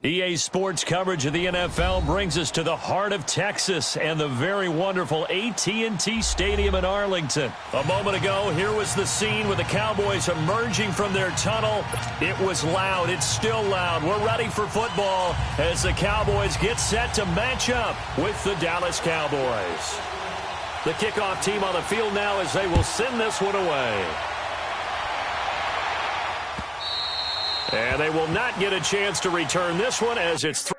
EA Sports coverage of the NFL brings us to the heart of Texas and the very wonderful AT&T Stadium in Arlington. A moment ago, here was the scene with the Cowboys emerging from their tunnel. It was loud. It's still loud. We're ready for football as the Cowboys get set to match up with the Dallas Cowboys. The kickoff team on the field now as they will send this one away. And they will not get a chance to return this one as it's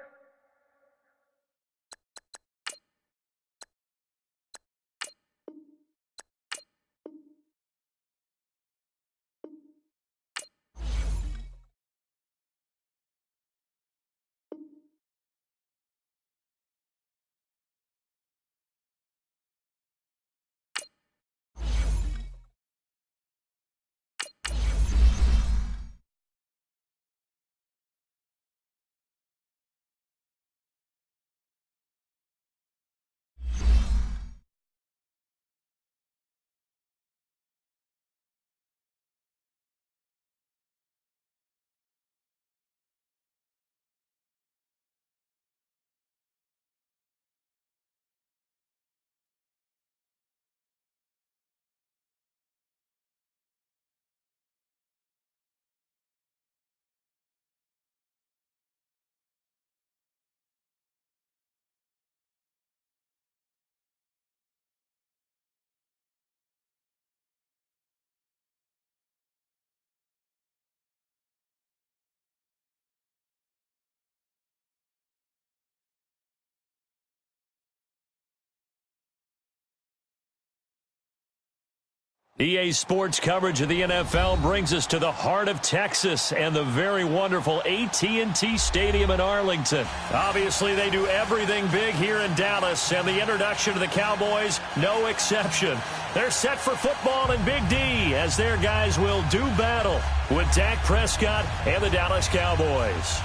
EA Sports coverage of the NFL brings us to the heart of Texas and the very wonderful AT&T Stadium in Arlington. Obviously, they do everything big here in Dallas, and the introduction to the Cowboys, no exception. They're set for football in Big D as their guys will do battle with Dak Prescott and the Dallas Cowboys.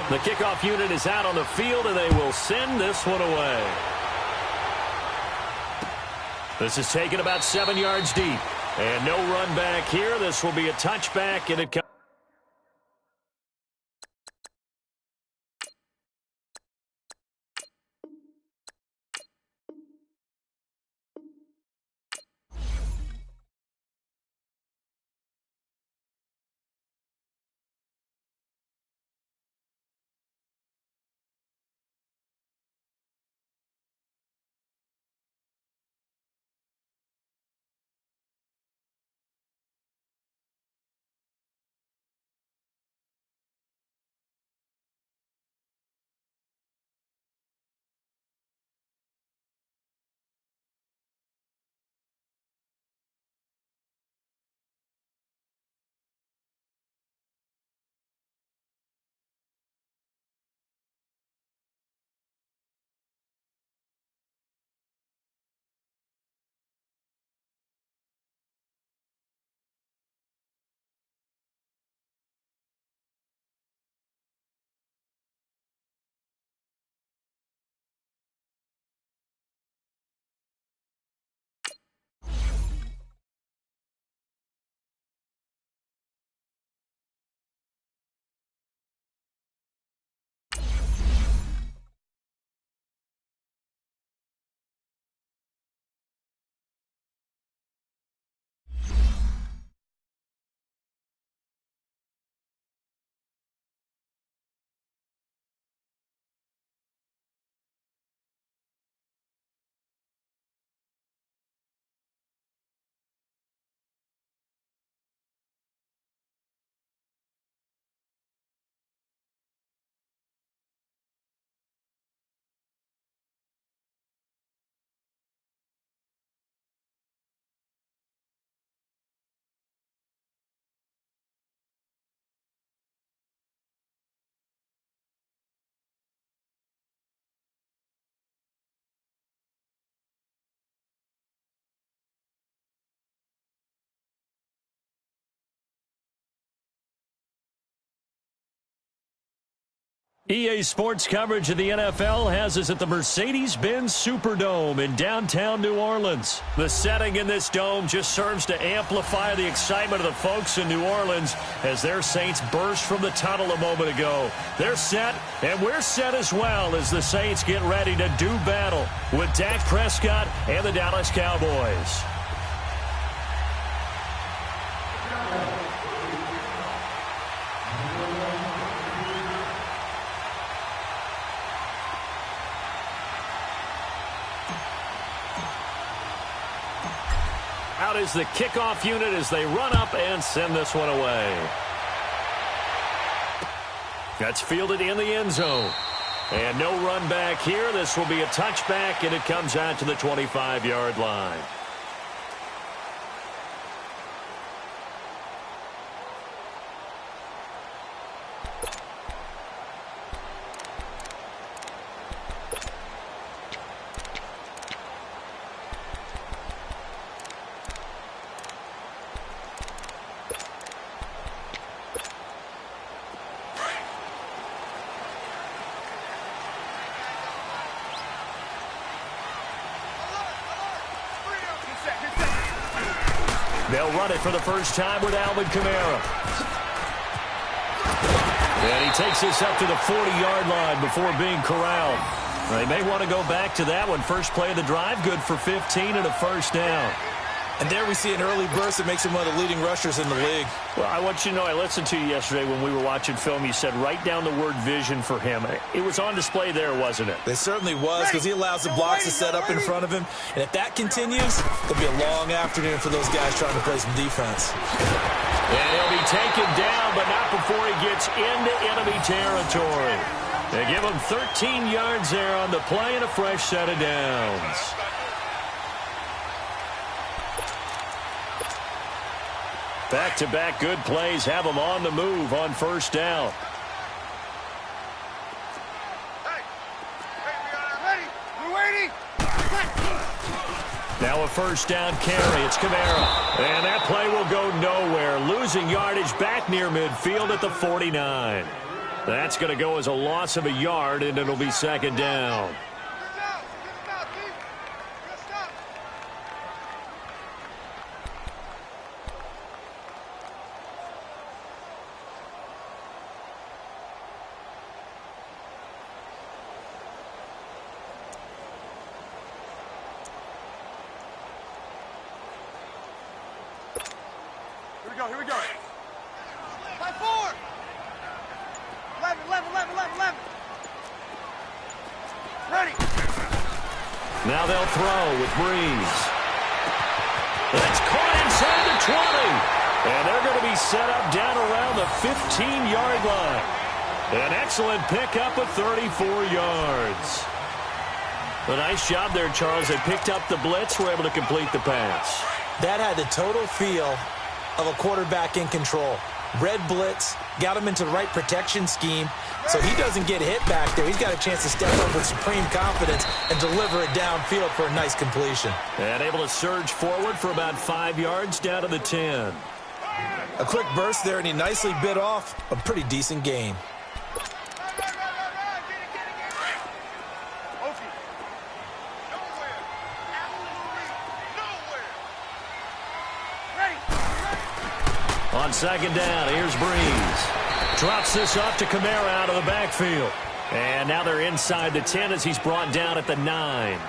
The kickoff unit is out on the field, and they will send this one away. This is taken about 7 yards deep. And no run back here. This will be a touchback, and it comes. EA Sports coverage of the NFL has us at the Mercedes-Benz Superdome in downtown New Orleans. The setting in this dome just serves to amplify the excitement of the folks in New Orleans as their Saints burst from the tunnel a moment ago. They're set, and we're set as well as the Saints get ready to do battle with Dak Prescott and the Dallas Cowboys. Out is the kickoff unit as they run up and send this one away. That's fielded in the end zone. And no run back here. This will be a touchback, and it comes out to the 25-yard line. They'll run it for the first time with Alvin Kamara. And he takes this up to the 40-yard line before being corralled. They may want to go back to that one. First play of the drive, good for 15 and a first down. And there we see an early burst that makes him one of the leading rushers in the league. Well, I want you to know, I listened to you yesterday when we were watching film. You said write down the word vision for him. It was on display there, wasn't it? It certainly was, because he allows the blocks to set up in front of him. And if that continues, it'll be a long afternoon for those guys trying to play some defense. And he'll be taken down, but not before he gets into enemy territory. They give him 13 yards there on the play and a fresh set of downs. Back-to-back good plays have them on the move on first down. Now a first down carry. It's Kamara. And that play will go nowhere. Losing yardage back near midfield at the 49. That's going to go as a loss of a yard, and it'll be second down. Here we go. 5-4. 11. Ready. Now they'll throw with Breeze. That's caught inside the 20. And they're going to be set up down around the 15-yard line. An excellent pickup of 34 yards. A nice job there, Charles. They picked up the blitz, were able to complete the pass. That had the total feel of a quarterback in control. Red blitz, got him into the right protection scheme, so he doesn't get hit back there. He's got a chance to step up with supreme confidence and deliver it downfield for a nice completion. And able to surge forward for about 5 yards down to the 10. A quick burst there, and he nicely bit off a pretty decent gain. On second down, here's Breeze. Drops this off to Kamara out of the backfield. And now they're inside the 10 as he's brought down at the 9.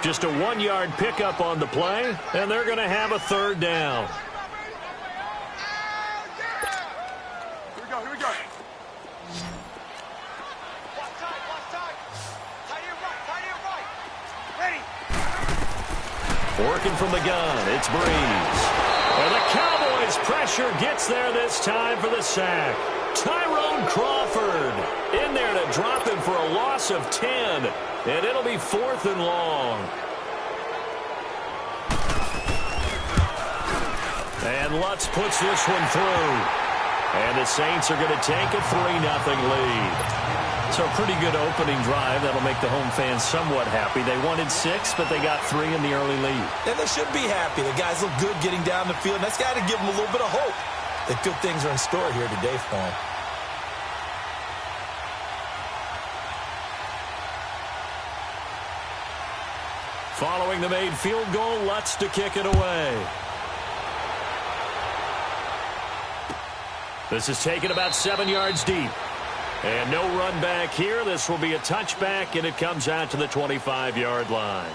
Just a 1-yard pickup on the play, and they're going to have a third down. Here we go. Ready. Working from the gun, it's Breeze. And the Cowboys pressure gets there this time for the sack. Tyrone Crawford in there to drop him for a loss of 10. And it'll be 4th and long. And Lutz puts this one through. And the Saints are going to take a 3-0 lead. So a pretty good opening drive. That'll make the home fans somewhat happy. They wanted 6, but they got 3 in the early lead. And they should be happy. The guys look good getting down the field. And that's got to give them a little bit of hope that good things are in store here today for them. Following the made field goal, Lutz to kick it away. This is taken about 7 yards deep. And no run back here. This will be a touchback, and it comes out to the 25-yard line.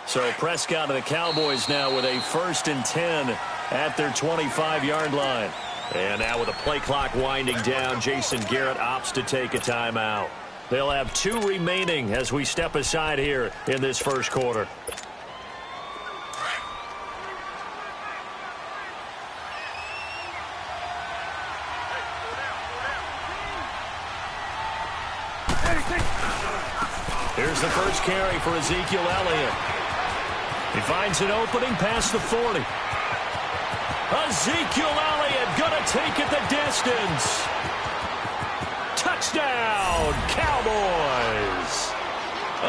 So Prescott and the Cowboys now with a 1st and 10 at their 25-yard line. And now with the play clock winding down, Jason Garrett opts to take a timeout. They'll have 2 remaining as we step aside here in this first quarter. Here's the first carry for Ezekiel Elliott. He finds an opening past the 40. Ezekiel Elliott going to take it the distance. Touchdown, Cowboys.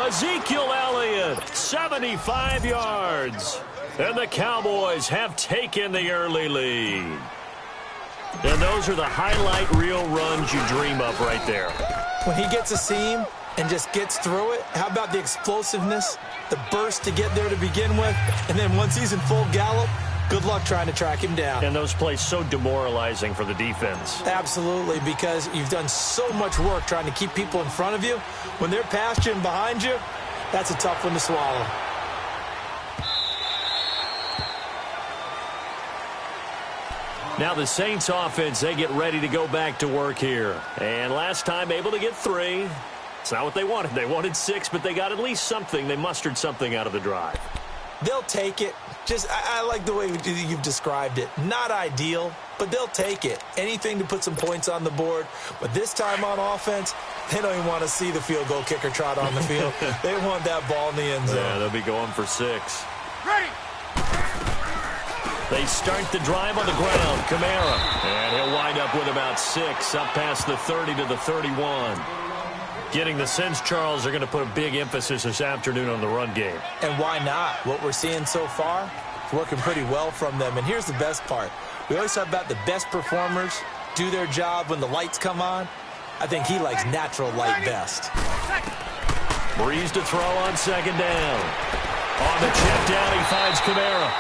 Ezekiel Elliott, 75 yards. And the Cowboys have taken the early lead. And those are the highlight reel runs you dream of right there. When he gets a seam and just gets through it, how about the explosiveness, the burst to get there to begin with, and then once he's in full gallop, good luck trying to track him down. And those plays so demoralizing for the defense. Absolutely, because you've done so much work trying to keep people in front of you. When they're past you and behind you, that's a tough one to swallow. Now the Saints offense, they get ready to go back to work here. And last time able to get 3. It's not what they wanted. They wanted 6, but they got at least something. They mustered something out of the drive. They'll take it. I like the way you've described it. Not ideal, but they'll take it. Anything to put some points on the board. But this time on offense, they don't even want to see the field goal kicker trot on the field. They want that ball in the end zone. Yeah, they'll be going for 6. Ready. They start the drive on the ground. Kamara. And he'll wind up with about 6, up past the 30 to the 31. Getting the sense, Charles, are going to put a big emphasis this afternoon on the run game. And why not? What we're seeing so far is working pretty well from them. And here's the best part. We always talk about the best performers do their job when the lights come on. I think he likes natural light best. Breeze to throw on 2nd down. On the check down, he finds Kamara.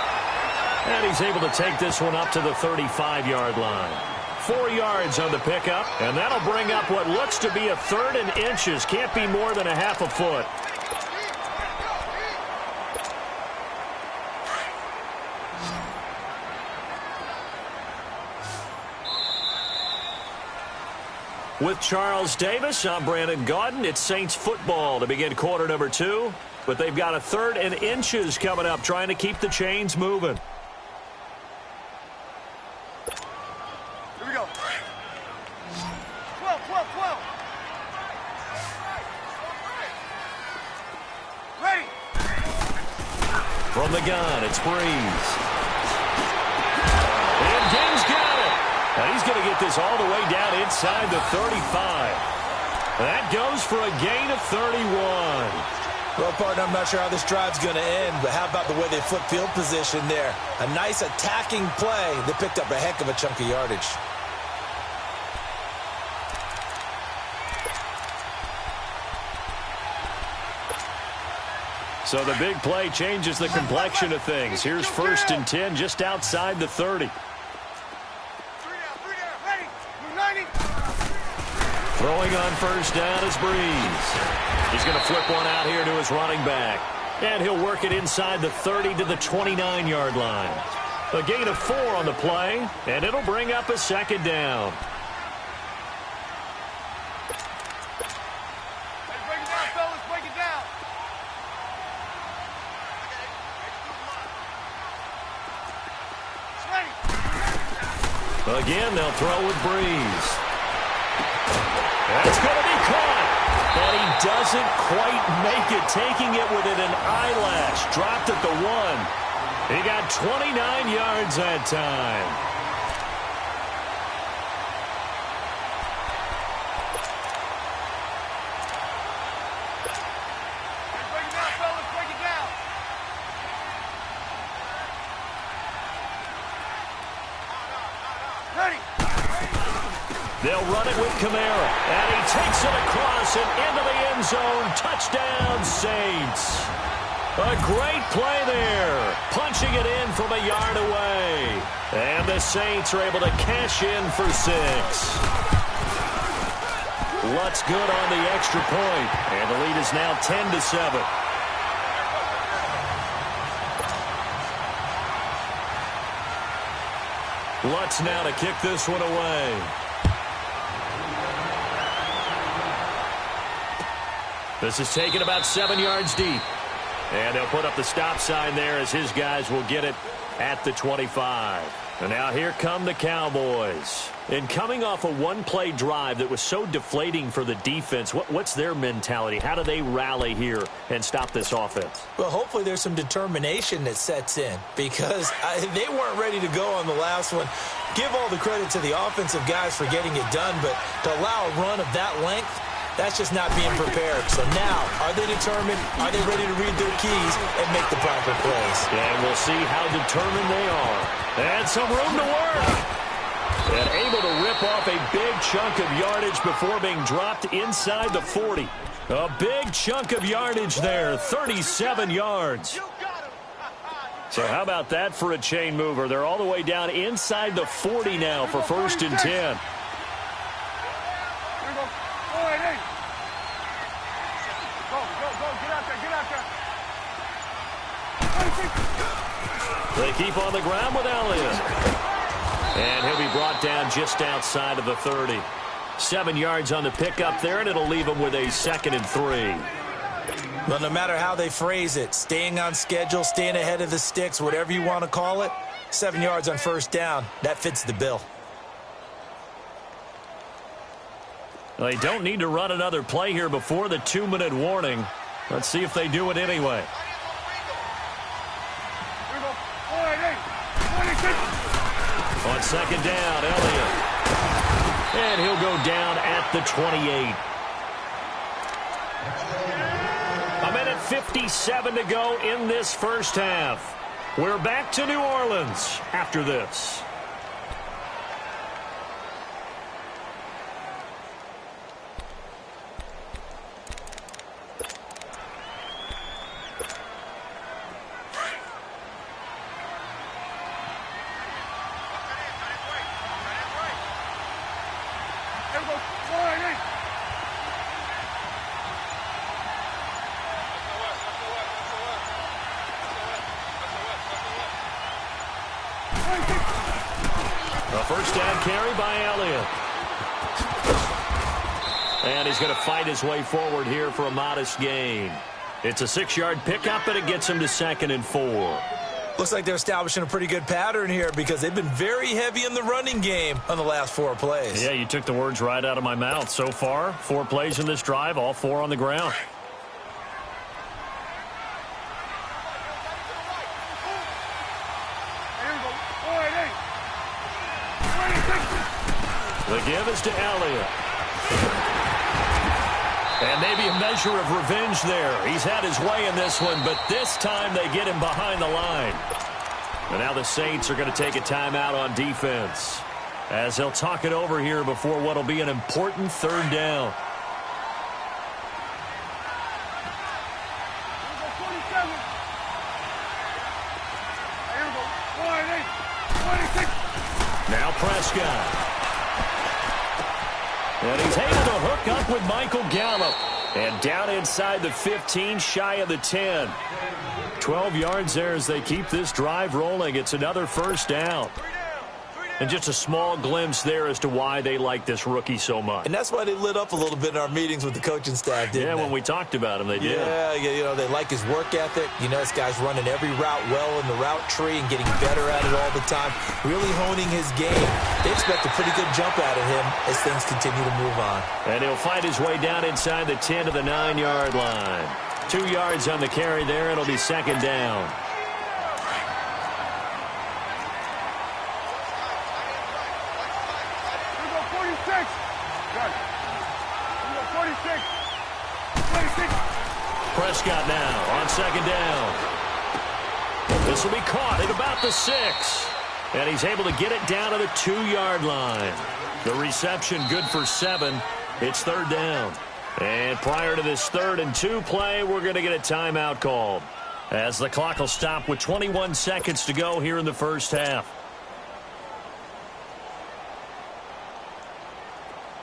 And he's able to take this one up to the 35-yard line. 4 yards on the pickup, and that'll bring up what looks to be a 3rd and inches. Can't be more than a half a foot. With Charles Davis, I'm Brandon Gaudin. It's Saints football to begin quarter number 2, but they've got a 3rd and inches coming up, trying to keep the chains moving. Here we go. 12, 12, 12. Ready. From the gun, it's Breeze. And Gaines got it. And he's going to get this all the way down inside the 35. That goes for a gain of 31. Well, partner, I'm not sure how this drive's going to end, but how about the way they flip field position there? A nice attacking play. They picked up a heck of a chunk of yardage. So the big play changes the complexion of things. Here's 1st and 10 just outside the 30. Throwing on 1st down is Breeze. He's going to flip one out here to his running back. And he'll work it inside the 30 to the 29-yard line. A gain of 4 on the play, and it'll bring up a 2nd down. Break it down, fellas. Break it down. Again, they'll throw with Breeze. That's going to be caught. And he doesn't quite make it, taking it within an eyelash. Dropped at the 1. He got 29 yards that time. They'll run it with Kamara, and he takes it across and into the end zone. Touchdown, Saints. A great play there, punching it in from a yard away. And the Saints are able to cash in for 6. Lutt's good on the extra point, and the lead is now 10-7. Lutz now to kick this one away. This is taken about 7 yards deep. And they'll put up the stop sign there as his guys will get it at the 25. And now here come the Cowboys. And coming off a one-play drive that was so deflating for the defense, what's their mentality? How do they rally here and stop this offense? Well, hopefully there's some determination that sets in because they weren't ready to go on the last one. Give all the credit to the offensive guys for getting it done, but to allow a run of that length, that's just not being prepared. So now, are they determined? Are they ready to read their keys and make the proper plays? And we'll see how determined they are. And some room to work. And able to rip off a big chunk of yardage before being dropped inside the 40. A big chunk of yardage there, 37 yards. So how about that for a chain mover? They're all the way down inside the 40 now for 1st and 10. They keep on the ground with Elliott. And he'll be brought down just outside of the 30. 7 yards on the pickup there, and it'll leave him with a 2nd and 3. Well, no matter how they phrase it, staying on schedule, staying ahead of the sticks, whatever you want to call it, 7 yards on 1st down, that fits the bill. They don't need to run another play here before the 2-minute warning. Let's see if they do it anyway. On 2nd down, Elliott. And he'll go down at the 28. A minute 57 to go in this first half. We're back to New Orleans after this. A first down carry by Elliott. And he's going to fight his way forward here for a modest gain. It's a 6-yard pickup, and it gets him to 2nd and 4. Looks like they're establishing a pretty good pattern here because they've been very heavy in the running game on the last 4 plays. Yeah, you took the words right out of my mouth. So far, 4 plays in this drive, all 4 on the ground. The give is to Elliott. And maybe a measure of revenge there. He's had his way in this one, but this time they get him behind the line. And now the Saints are going to take a timeout on defense as they'll talk it over here before what will be an important 3rd down. Now Prescott. And he's able to hook up with Michael Gallup. And down inside the 15, shy of the 10. 12 yards there as they keep this drive rolling. It's another 1st down. And just a small glimpse there as to why they like this rookie so much. And that's why they lit up a little bit in our meetings with the coaching staff, didn't they? When we talked about him, they did. Yeah, they like his work ethic. This guy's running every route well in the route tree and getting better at it all the time, really honing his game. They expect a pretty good jump out of him as things continue to move on. And he'll find his way down inside the 10 to the 9-yard line. 2 yards on the carry there. It'll be second down. Prescott now on second down. This will be caught at about the 6. And he's able to get it down to the 2-yard line. The reception good for 7. It's third down. And prior to this 3rd and 2 play, we're going to get a timeout called, as the clock will stop with 21 seconds to go here in the first half.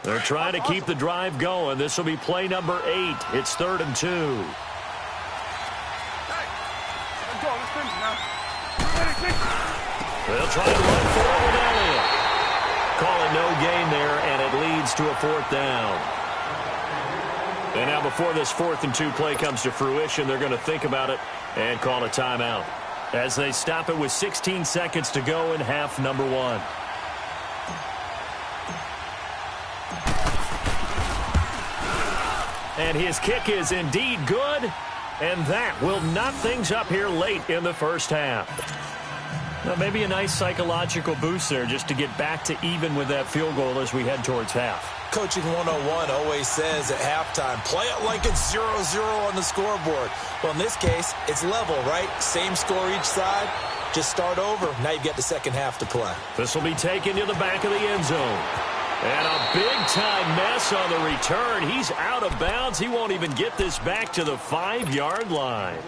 They're trying to keep the drive going. This will be play number 8. It's 3rd and 2. They'll try to run forward with Elliott. Call it no gain there, and it leads to a 4th down. And now before this 4th and 2 play comes to fruition, they're going to think about it and call a timeout, as they stop it with 16 seconds to go in half number 1. And his kick is indeed good, and that will knot things up here late in the first half. Well, maybe a nice psychological boost there just to get back to even with that field goal as we head towards half. Coaching 101 always says at halftime, play it like it's 0-0 on the scoreboard. Well, in this case, it's level, right? Same score each side. Just start over. Now you've got the second half to play. This will be taken to the back of the end zone. And a big-time mess on the return. He's out of bounds. He won't even get this back to the 5-yard line.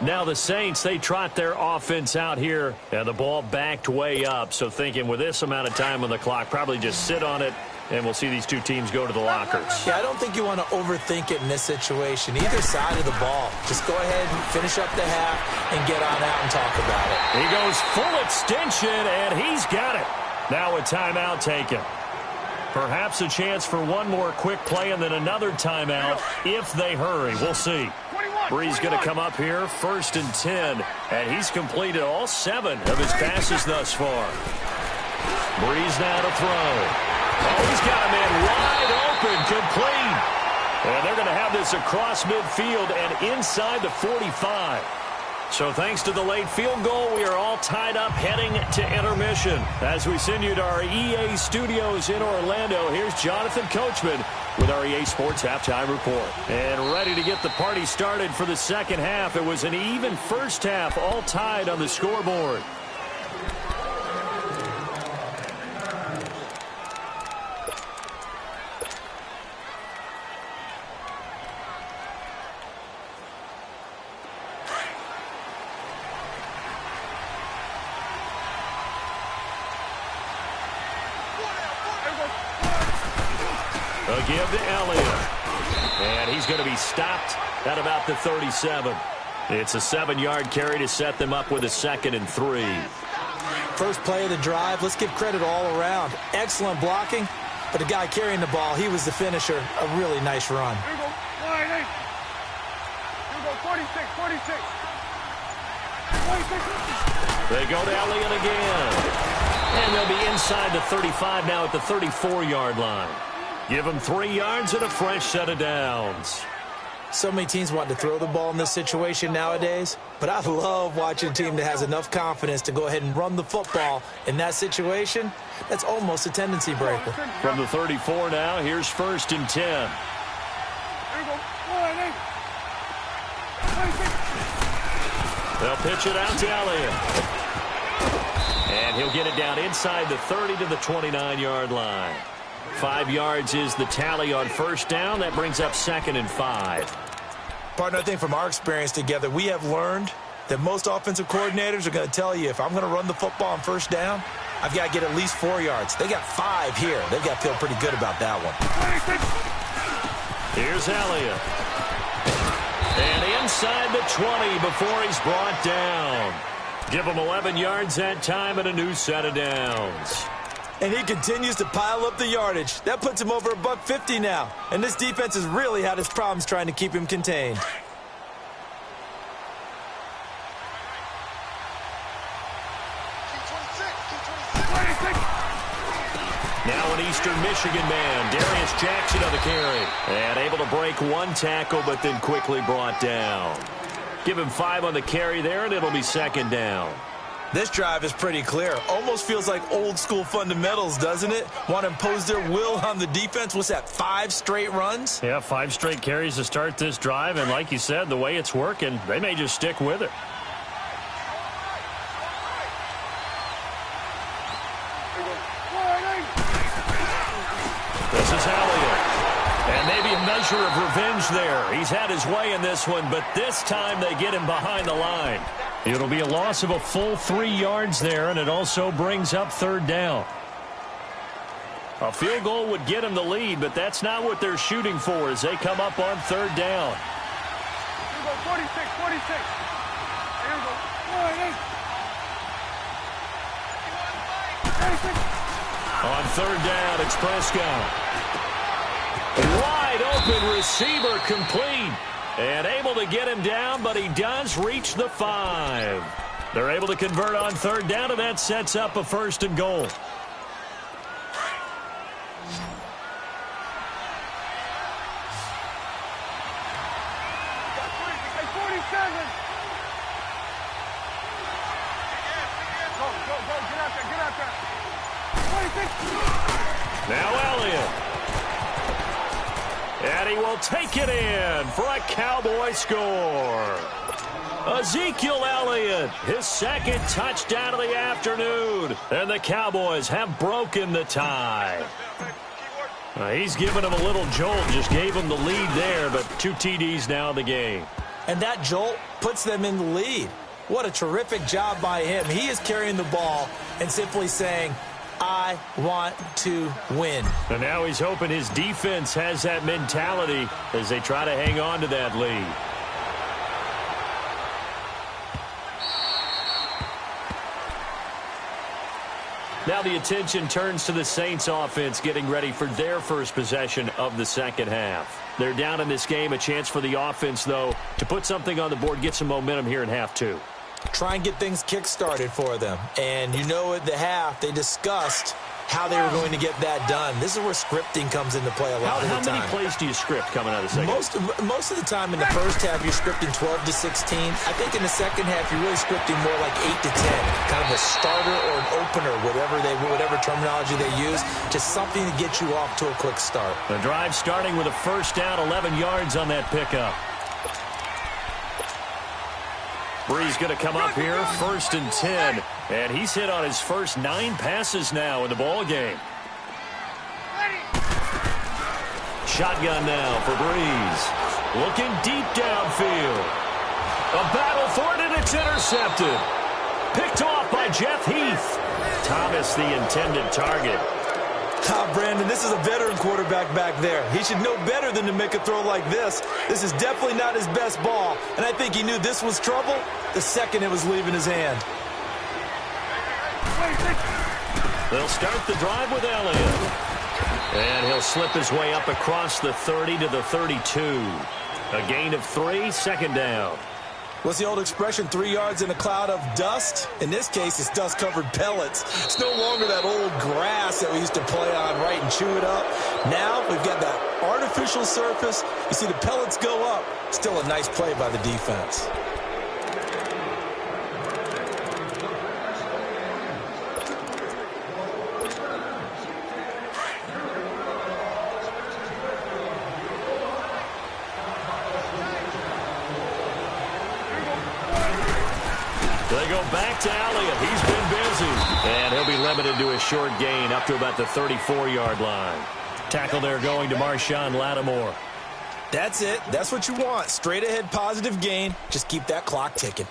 Now the Saints, they trot their offense out here, and the ball backed way up. So thinking with this amount of time on the clock, probably just sit on it, and we'll see these two teams go to the lockers. Yeah, I don't think you want to overthink it in this situation. Either side of the ball. Just go ahead and finish up the half and get on out and talk about it. He goes full extension, and he's got it. Now a timeout taken. Perhaps a chance for one more quick play and then another timeout if they hurry. We'll see. Bree's going to come up here, 1st and 10, and he's completed all 7 of his passes thus far. Brees now to throw. Oh, he's got a man wide open, complete. And they're going to have this across midfield and inside the 45. So thanks to the late field goal, we are all tied up heading to intermission. As we send you to our EA studios in Orlando, here's Jonathan Coachman with our EA Sports Halftime Report. And ready to get the party started for the second half. It was an even first half, all tied on the scoreboard. A give to Elliott. And he's going to be stopped at about the 37. It's a 7-yard carry to set them up with a 2nd and 3. First play of the drive. Let's give credit all around. Excellent blocking. But the guy carrying the ball, he was the finisher. A really nice run. Here we go. Line 8. Here we go. 46, 46. 46. They go to Elliott again. And they'll be inside the 35 now at the 34-yard line. Give them 3 yards and a fresh set of downs. So many teams want to throw the ball in this situation nowadays, but I love watching a team that has enough confidence to go ahead and run the football in that situation. That's almost a tendency breaker. From the 34 now, here's 1st and 10. Here we go. Line 8. 26. They'll pitch it out to Elliott. And he'll get it down inside the 30 to the 29-yard line. 5 yards is the tally on first down. That brings up 2nd and 5. Partner, I think from our experience together, we have learned that most offensive coordinators are going to tell you, if I'm going to run the football on first down, I've got to get at least 4 yards. They got 5 here. They've got to feel pretty good about that one. 26. Here's Elliott. And inside the 20 before he's brought down. Give him 11 yards that time and a new set of downs. And he continues to pile up the yardage. That puts him over $150 now. And this defense has really had its problems trying to keep him contained. Now an Eastern Michigan man, Darius Jackson on the carry. And able to break one tackle, but then quickly brought down. Give him 5 on the carry there, and it'll be second down. This drive is pretty clear. Almost feels like old school fundamentals, doesn't it? Want to impose their will on the defense. What's that, 5 straight runs? Yeah, 5 straight carries to start this drive. And like you said, the way it's working, they may just stick with it. This is Elliott. And maybe a measure of revenge there. He's had his way in this one, but this time they get him behind the line. It'll be a loss of a full 3 yards there, and it also brings up third down. A field goal would get him the lead, but that's not what they're shooting for as they come up on third down. Here we go, 46. Here we go, 36. On third down, it's Prescott. Wide open receiver complete. And able to get him down, but he does reach the 5. They're able to convert on third down, and that sets up a first and goal. Now Elliott. And he will take it in for a Cowboy score. Ezekiel Elliott, his second touchdown of the afternoon. And the Cowboys have broken the tie. He's given him a little jolt, just gave him the lead there, but 2 TDs now in the game. And that jolt puts them in the lead. What a terrific job by him. He is carrying the ball and simply saying, I want to win. And now he's hoping his defense has that mentality as they try to hang on to that lead. Now the attention turns to the Saints offense getting ready for their first possession of the second half. They're down in this game. A chance for the offense, though, to put something on the board, get some momentum here in half 2. Try and get things kick-started for them. And you know at the half, they discussed how they were going to get that done. This is where scripting comes into play a lot of the time. How many plays do you script coming out of the second? Most of the time in the first half, you're scripting 12 to 16. I think in the second half, you're really scripting more like 8 to 10. Kind of a starter or an opener, whatever terminology they use. Just something to get you off to a quick start. The drive starting with a first down, 11 yards on that pickup. Bree's going to come up here, 1st and 10. And he's hit on his first 9 passes now in the ball game. Shotgun now for Breeze. Looking deep downfield. A battle for it, and it's intercepted. Picked off by Jeff Heath. Thomas, the intended target. Brandon, this is a veteran quarterback back there. He should know better than to make a throw like this. This is definitely not his best ball, and I think he knew this was trouble the second it was leaving his hand. They'll start the drive with Elliott. And he'll slip his way up across the 30 to the 32. A gain of 3, second down. What's the old expression, 3 yards in a cloud of dust? In this case, it's dust-covered pellets. It's no longer that old grass that we used to play on, right, and chew it up. Now we've got that artificial surface. You see the pellets go up. Still a nice play by the defense. They go back to Elliott. He's been busy. And he'll be limited to a short gain up to about the 34-yard line. Tackle there going to Marshawn Lattimore. That's it. That's what you want. Straight ahead positive gain. Just keep that clock ticking.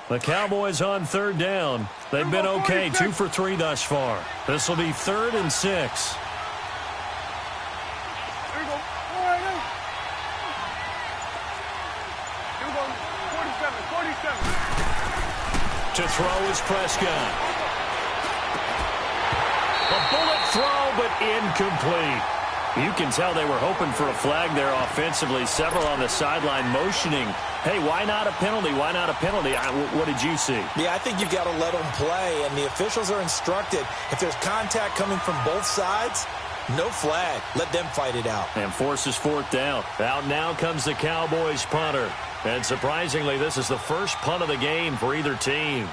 The Cowboys on third down. They've been okay, 2 for 3 thus far. This will be 3rd and 6. To throw is Prescott. A bullet throw, but incomplete. You can tell they were hoping for a flag there offensively. Several on the sideline motioning, hey, why not a penalty? Why not a penalty? What did you see? Yeah, I think you've got to let them play, and the officials are instructed. If there's contact coming from both sides, no flag. Let them fight it out. And forces fourth down. Out now comes the Cowboys punter. And surprisingly, this is the first punt of the game for either team.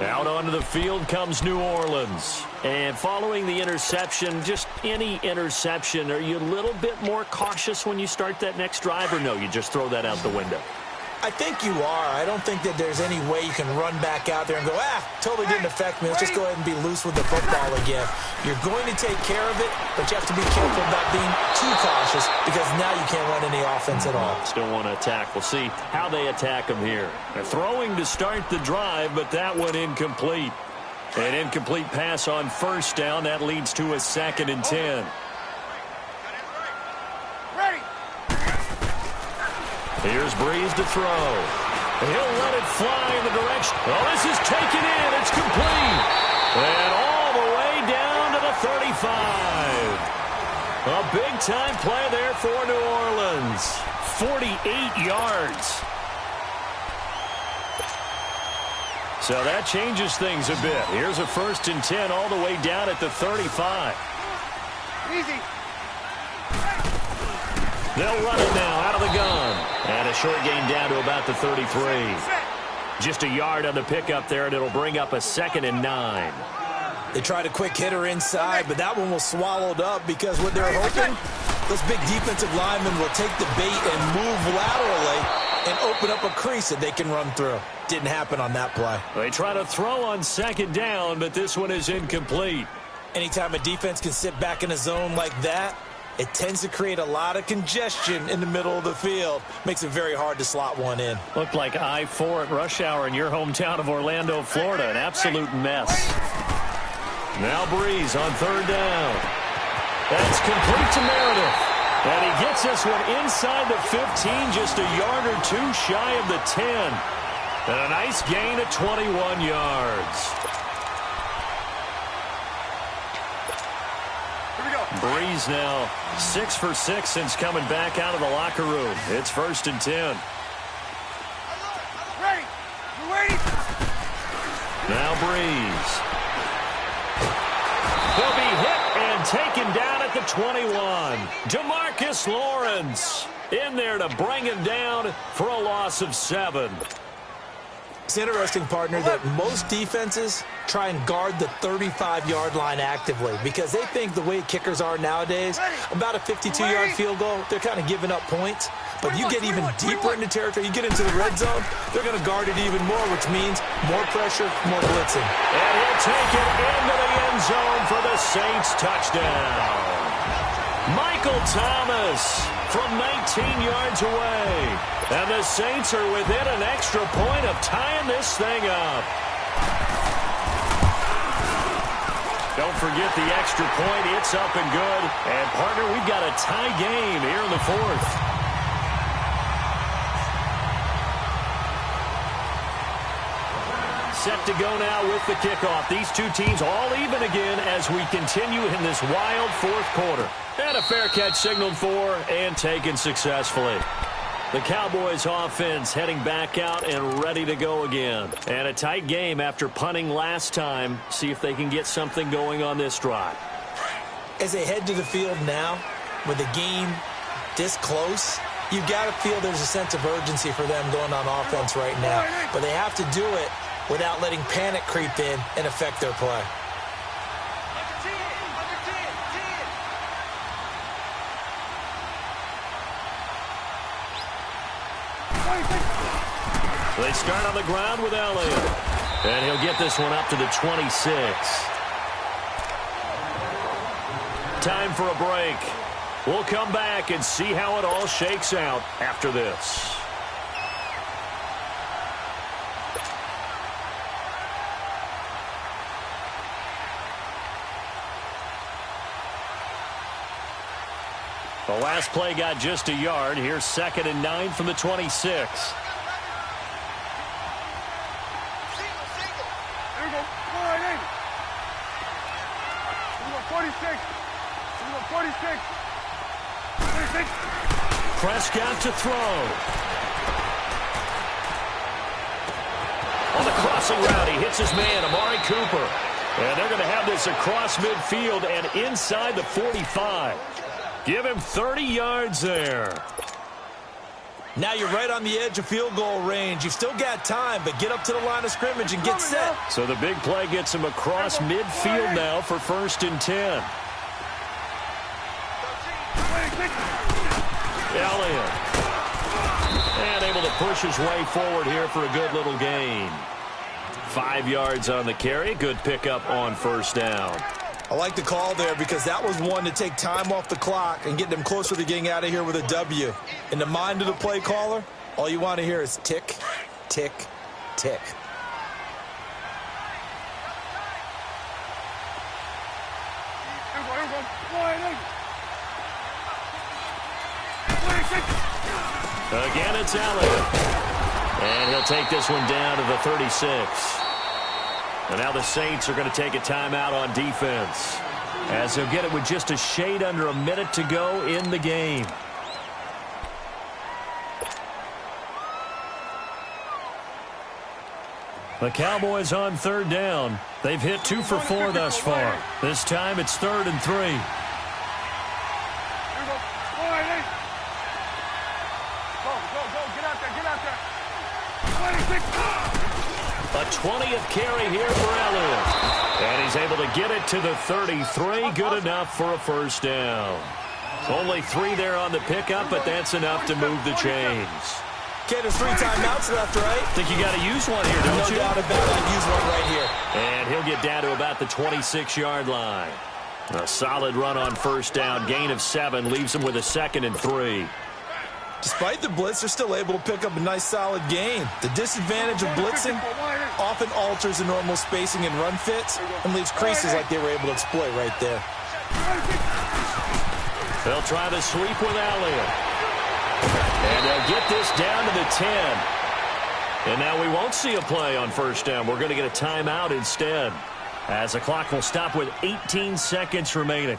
Out onto the field comes New Orleans. And following the interception, just any interception, are you a little bit more cautious when you start that next drive, or no, you just throw that out the window? I think you are. I don't think that there's any way you can run back out there and go, totally didn't affect me. Let's just go ahead and be loose with the football again. You're going to take care of it, but you have to be careful about being too cautious because now you can't run any offense at all. Still want to attack. We'll see how they attack them here. They're throwing to start the drive, but that one incomplete. An incomplete pass on first down. That leads to a 2nd and 10. Here's Breeze to throw. He'll let it fly in the direction. Oh, this is taken in. It's complete. And all the way down to the 35. A big-time play there for New Orleans. 48 yards. So that changes things a bit. Here's a 1st and 10 all the way down at the 35. Easy. They'll run it now out of the gun. And a short gain down to about the 33. Just a yard on the pickup there, and it'll bring up a 2nd and 9. They tried a quick hitter inside, but that one was swallowed up because what they're hoping, those big defensive linemen will take the bait and move laterally and open up a crease that they can run through. Didn't happen on that play. They try to throw on 2nd down, but this one is incomplete. Anytime a defense can sit back in a zone like that, it tends to create a lot of congestion in the middle of the field. Makes it very hard to slot one in. Looked like I-4 at rush hour in your hometown of Orlando, Florida. An absolute mess. Now Breeze on 3rd down. That's complete to Meredith. And he gets this one inside the 15, just a yard or two shy of the 10. And a nice gain of 21 yards. Breeze now 6 for 6 since coming back out of the locker room. It's 1st and 10. Ready. You ready? Now Breeze. He'll be hit and taken down at the 21. DeMarcus Lawrence in there to bring him down for a loss of 7. It's interesting, partner, that most defenses try and guard the 35-yard line actively because they think the way kickers are nowadays, about a 52-yard field goal, they're kind of giving up points. But you get even deeper into territory, you get into the red zone, they're going to guard it even more, which means more pressure, more blitzing. And he'll take it into the end zone for the Saints touchdown. Michael Thomas from 19 yards away. And the Saints are within an extra point of tying this thing up. Don't forget the extra point. It's up and good. And, partner, we've got a tie game here in the 4th. Set to go now with the kickoff. These two teams all even again as we continue in this wild 4th quarter. And a fair catch signaled for and taken successfully. The Cowboys offense heading back out and ready to go again. And a tight game after punting last time. See if they can get something going on this drive. As they head to the field now, with the game this close, you've got to feel there's a sense of urgency for them going on offense right now. But they have to do it without letting panic creep in and affect their play. They start on the ground with Elliott. And he'll get this one up to the 26. Time for a break. We'll come back and see how it all shakes out after this. The last play got just a yard. Here's 2nd and 9 from the 26. Here we go. Go right in. Here we go. 46. Here we go. 46. 46. Prescott to throw. On the crossing route, he hits his man, Amari Cooper. And they're going to have this across midfield and inside the 45. Give him 30 yards there. Now you're right on the edge of field goal range. You've still got time, but get up to the line of scrimmage and get set. So the big play gets him across midfield now for 1st and 10. Elliott. And able to push his way forward here for a good little gain. 5 yards on the carry. Good pickup on 1st down. I like the call there because that was one to take time off the clock and get them closer to getting out of here with a W. In the mind of the play caller, all you want to hear is tick, tick, tick. Here we go. Here we go. Go right in. 26. Again, it's Elliott. And he'll take this one down to the 36. And now the Saints are going to take a timeout on defense, as they'll get it with just a shade under a minute to go in the game. The Cowboys on 3rd down. They've hit 2 for 4 thus far. This time it's 3rd and 3. Here we go. Go right in. Go, go, go. Get out there. Get out there. 26. A 20th carry here for Elliott. And he's able to get it to the 33. Good enough for a 1st down. Only 3 there on the pickup, but that's enough to move the chains. Okay, there's 3 timeouts left, right? Think you got to use one here, don't you? No doubt about it. I'd use one right here. And he'll get down to about the 26-yard line. A solid run on 1st down. Gain of 7 leaves him with a 2nd and 3. Despite the blitz, they're still able to pick up a nice, solid gain. The disadvantage of blitzing often alters the normal spacing and run fits and leaves creases like they were able to exploit right there. They'll try the sweep with Elliott. And they'll get this down to the 10. And now we won't see a play on 1st down. We're going to get a timeout instead, as the clock will stop with 18 seconds remaining.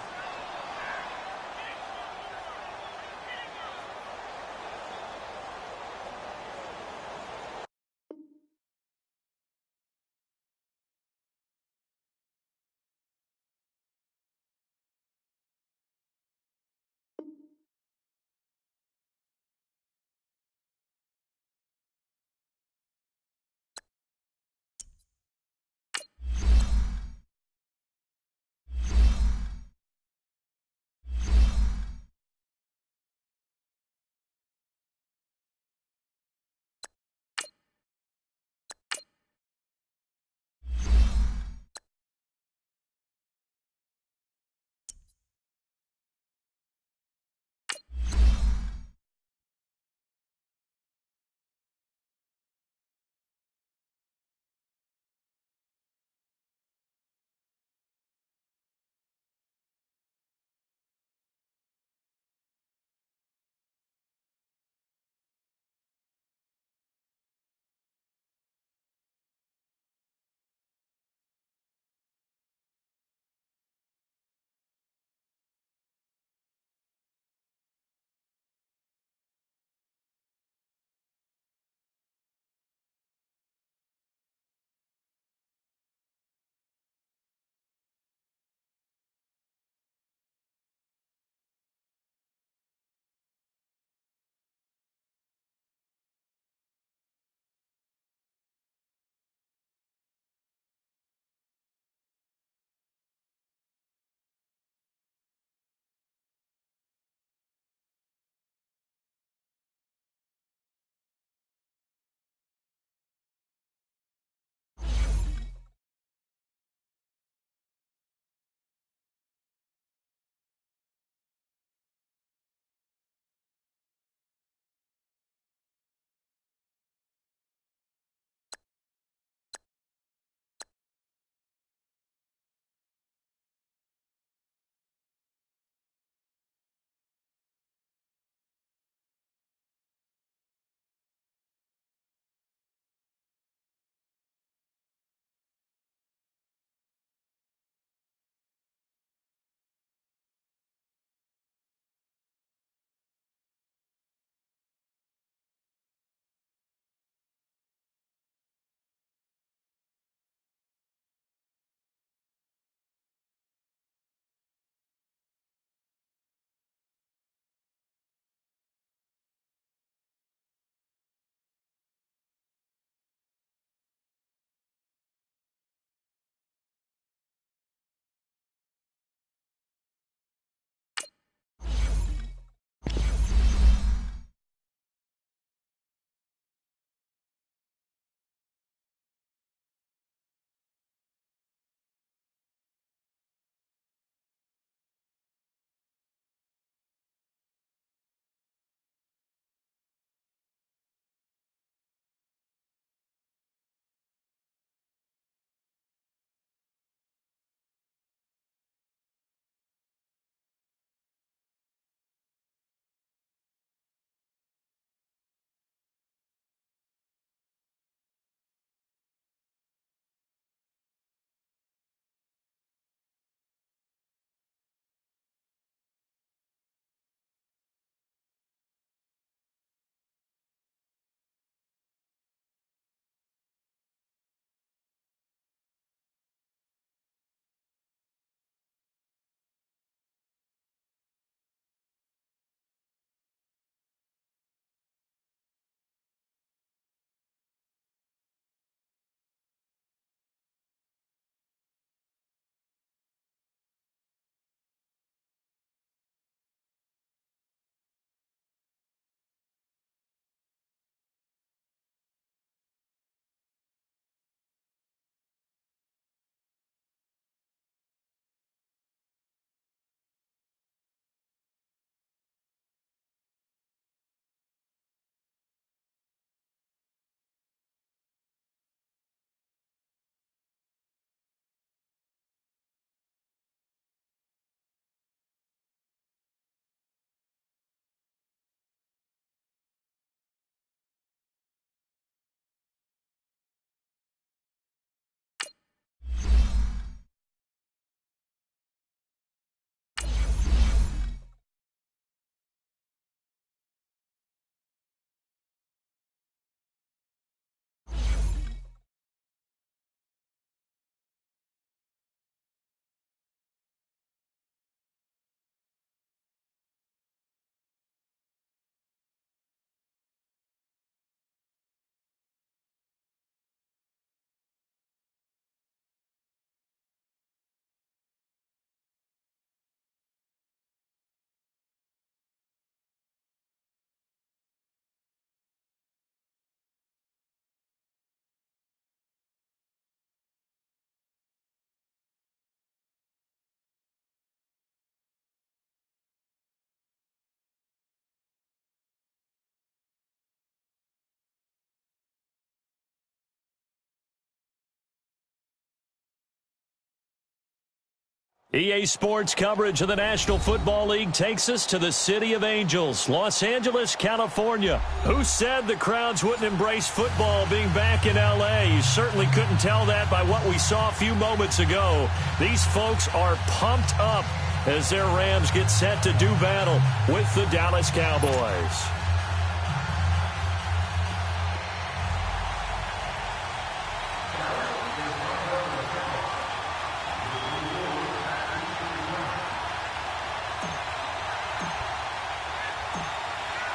EA Sports coverage of the National Football League takes us to the City of Angels, Los Angeles, California. Who said the crowds wouldn't embrace football being back in L.A.? You certainly couldn't tell that by what we saw a few moments ago. These folks are pumped up as their Rams get set to do battle with the Dallas Cowboys.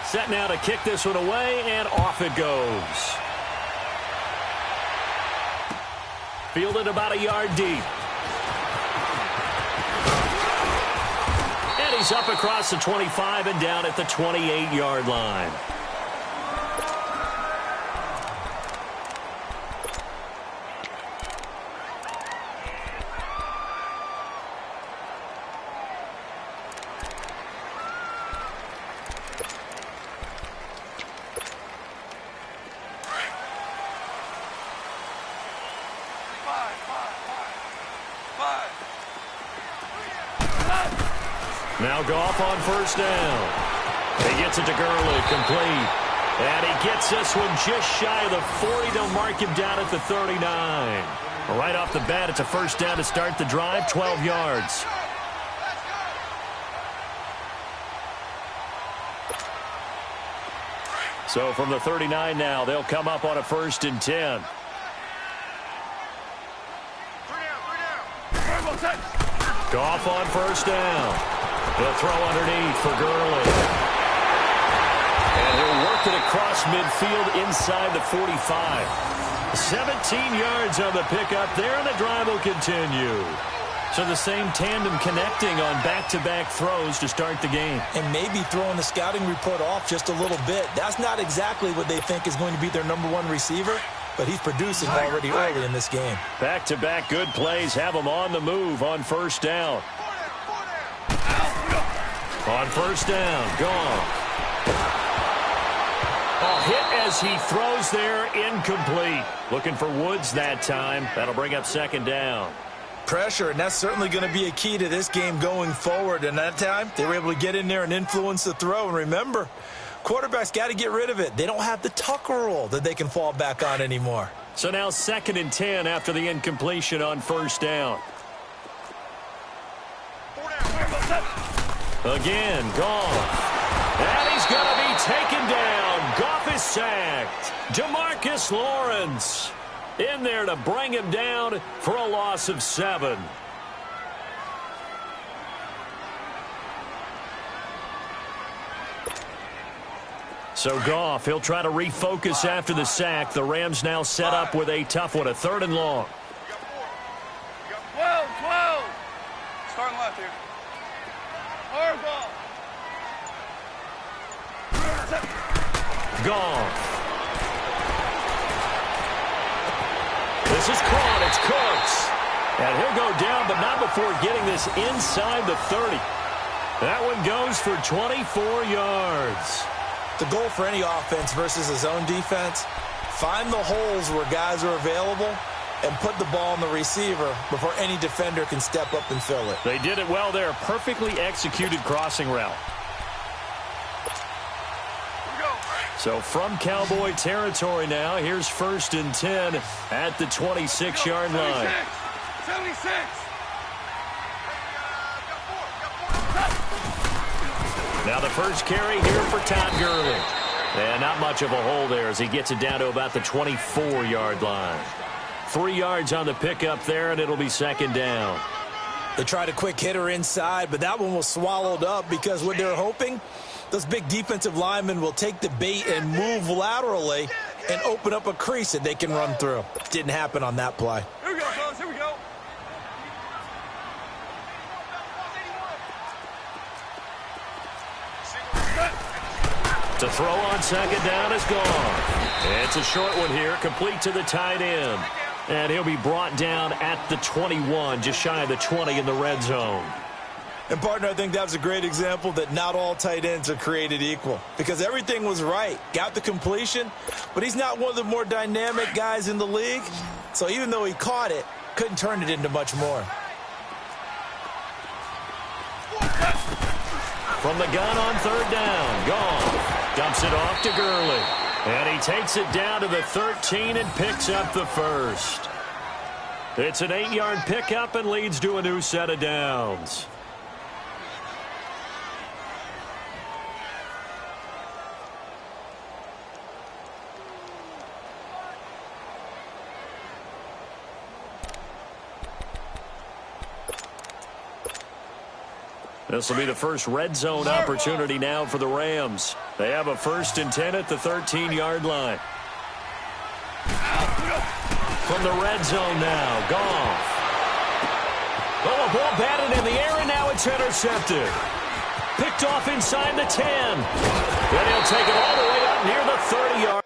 Set now to kick this one away, and off it goes. Fielded about a yard deep. And he's up across the 25 and down at the 28-yard line. Now Goff on first down. He gets it to Gurley, complete. And he gets this one just shy of the 40. They'll mark him down at the 39. Right off the bat, it's a first down to start the drive, 12 yards. So from the 39 now, they'll come up on a 1st and 10. Goff on first down. He'll throw underneath for Gurley. And he'll work it across midfield inside the 45. 17 yards on the pickup there, and the drive will continue. So the same tandem connecting on back-to-back throws to start the game. And maybe throwing the scouting report off just a little bit. That's not exactly what they think is going to be their #1 receiver, but he's producing already early in this game. Back-to-back good plays have him on the move on first down. On first down, gone. A hit as he throws there, incomplete. Looking for Woods that time. That'll bring up 2nd down. Pressure, and that's certainly going to be a key to this game going forward. And that time, they were able to get in there and influence the throw. And remember, quarterbacks got to get rid of it. They don't have the Tucker rule that they can fall back on anymore. So now 2nd and 10 after the incompletion on first down. Again, Goff. And he's going to be taken down. Goff is sacked. Demarcus Lawrence in there to bring him down for a loss of 7. So Goff, he'll try to refocus after the sack. The Rams now set up with a tough one, a 3rd and long. 12. Starting left here. Goff. This is caught. It's Cooks. And he'll go down, but not before getting this inside the 30. That one goes for 24 yards. The goal for any offense versus a zone defense, find the holes where guys are available and put the ball on the receiver before any defender can step up and fill it. They did it well there. Perfectly executed crossing route. So from Cowboy territory now, here's 1st and 10 at the 26-yard line. 76. Now the first carry here for Todd Gurley. And not much of a hole there as he gets it down to about the 24-yard line. 3 yards on the pickup there, and it'll be 2nd down. They tried a quick hitter inside, but that one was swallowed up because what they're hoping, those big defensive linemen will take the bait and move laterally and open up a crease that they can run through. Didn't happen on that play. Here we go, fellas. Here we go. To throw on 2nd down is gone. It's a short one here, complete to the tight end. And he'll be brought down at the 21, just shy of the 20 in the red zone. And, partner, I think that's a great example that not all tight ends are created equal because everything was right. Got the completion, but he's not one of the more dynamic guys in the league. So even though he caught it, couldn't turn it into much more. From the gun on third down. Goff dumps it off to Gurley. And he takes it down to the 13 and picks up the first. It's an 8-yard pickup and leads to a new set of downs. This will be the first red zone opportunity now for the Rams. They have a 1st and 10 at the 13-yard line. From the red zone now, Goff. Oh, a ball batted in the air, and now it's intercepted. Picked off inside the 10. Then he'll take it all the way up near the 30-yard.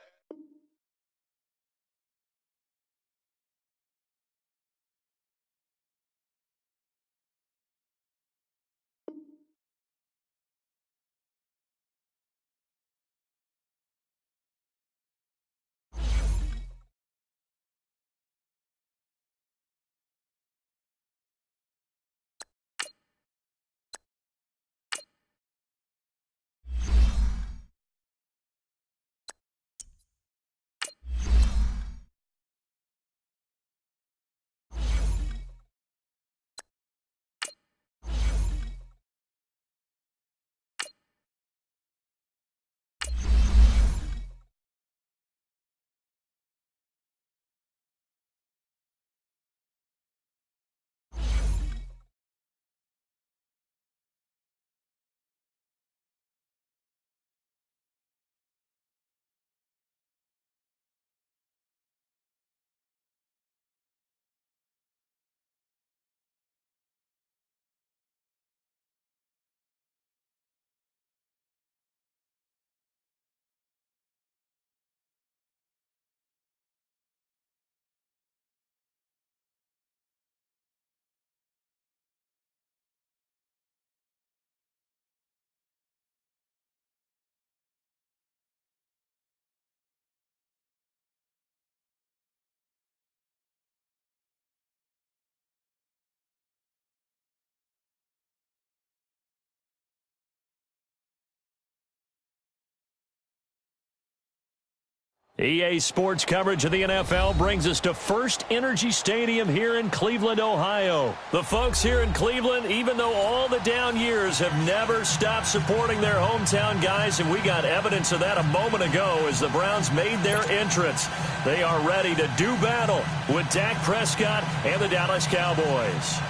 EA Sports coverage of the NFL brings us to First Energy Stadium here in Cleveland, Ohio. The folks here in Cleveland, even though all the down years, have never stopped supporting their hometown guys, and we got evidence of that a moment ago as the Browns made their entrance. They are ready to do battle with Dak Prescott and the Dallas Cowboys.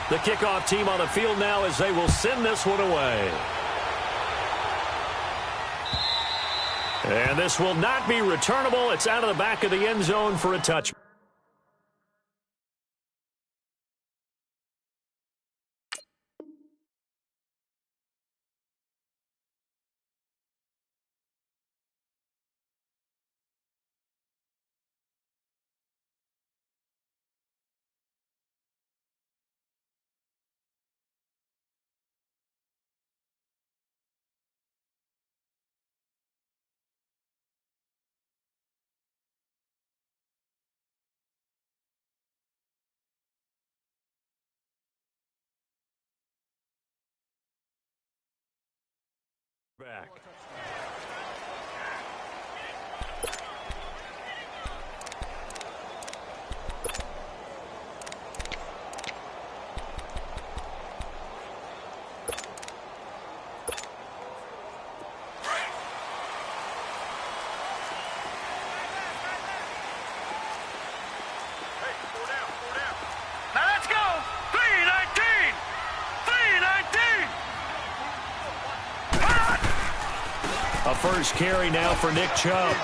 The kickoff team on the field now as they will send this one away. And this will not be returnable. It's out of the back of the end zone for a touch. Back. A first carry now for Nick Chubb.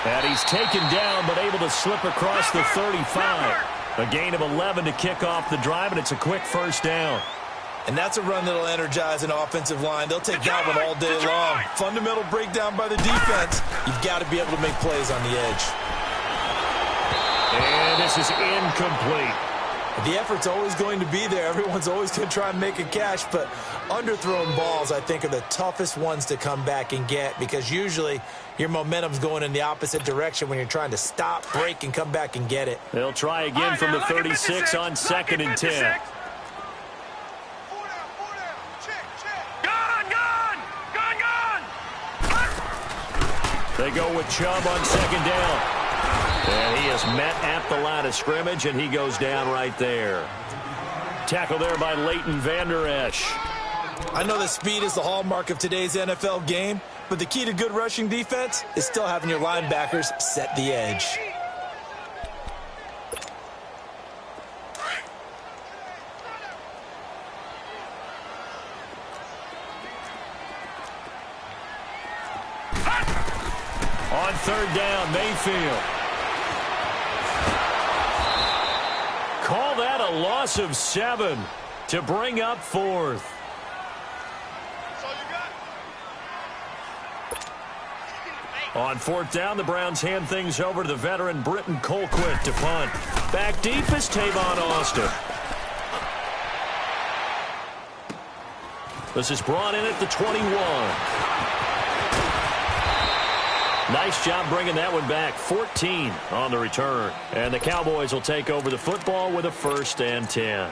And he's taken down but able to slip across the 35. A gain of 11 to kick off the drive, and it's a quick first down. And that's a run that'll energize an offensive line. They'll take that one all day long. Fundamental breakdown by the defense. You've got to be able to make plays on the edge. And this is incomplete. The effort's always going to be there. Everyone's always going to try and make a catch, but underthrown balls, I think, are the toughest ones to come back and get because usually your momentum's going in the opposite direction when you're trying to stop, break, and come back and get it. They'll try again from the 36 on 2nd and 10. They go with Chubb on 2nd down. And he is met at the line of scrimmage, and he goes down right there. Tackle there by Leighton Vander Esch. I know that speed is the hallmark of today's NFL game, but the key to good rushing defense is still having your linebackers set the edge. On 3rd down, Mayfield. Call that a loss of 7 to bring up 4th. On 4th down, the Browns hand things over to the veteran Britton Colquitt to punt. Back deep is Tavon Austin. This is brought in at the 21. Nice job bringing that one back. 14 on the return. And the Cowboys will take over the football with a 1st and 10.